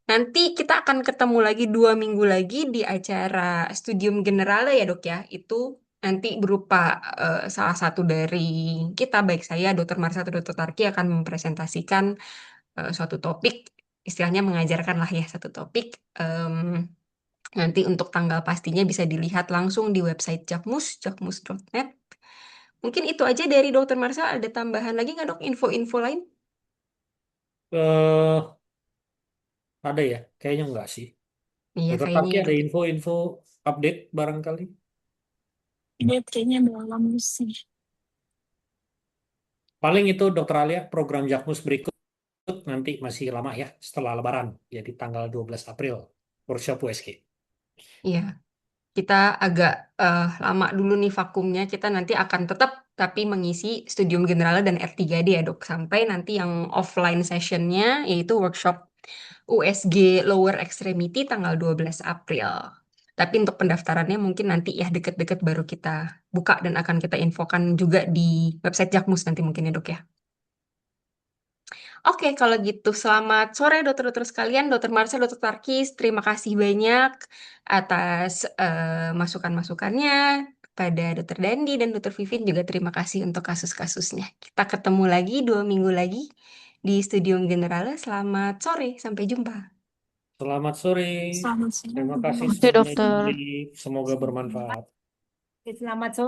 Nanti kita akan ketemu lagi 2 minggu lagi di acara Studium Generale ya, Dok ya. Itu nanti berupa salah satu dari kita, baik saya, Dr. Marsha atau Dr. Tarki akan mempresentasikan suatu topik, istilahnya mengajarkan lah ya satu topik. Em, Nanti untuk tanggal pastinya bisa dilihat langsung di website Jakmus, jakmus.net. Mungkin itu aja dari Dr. Marsha. Ada tambahan lagi nggak, Dok? Info-info lain? Eh, ada ya? Kayaknya enggak sih. Iya, Dokter kayaknya Taki ya, ada Dok. info-info update barangkali? Ini kayaknya dalam sih. Paling itu Dokter Alia, program Jakmus berikut nanti masih lama ya, setelah Lebaran. Jadi tanggal 12 April, workshop USG. Iya. Kita agak lama dulu nih vakumnya. Kita nanti akan tetap tapi mengisi Studium Generale dan R3D ya, Dok. Sampai nanti yang offline sessionnya yaitu workshop USG Lower Extremity tanggal 12 April. Tapi untuk pendaftarannya mungkin nanti ya deket-deket baru kita buka dan akan kita infokan juga di website Jakmus nanti mungkin ya, Dok ya. Oke, kalau gitu selamat sore dokter-dokter sekalian, Dokter Marsha, Dokter Tarkis, terima kasih banyak atas masukan-masukannya pada Dokter Dandi dan Dokter Vivin, juga terima kasih untuk kasus-kasusnya. Kita ketemu lagi 2 minggu lagi di Studium Generale. Selamat sore, sampai jumpa. Selamat sore. Selamat siang. Terima kasih Oke, semuanya. dokter. Semoga bermanfaat. Selamat sore.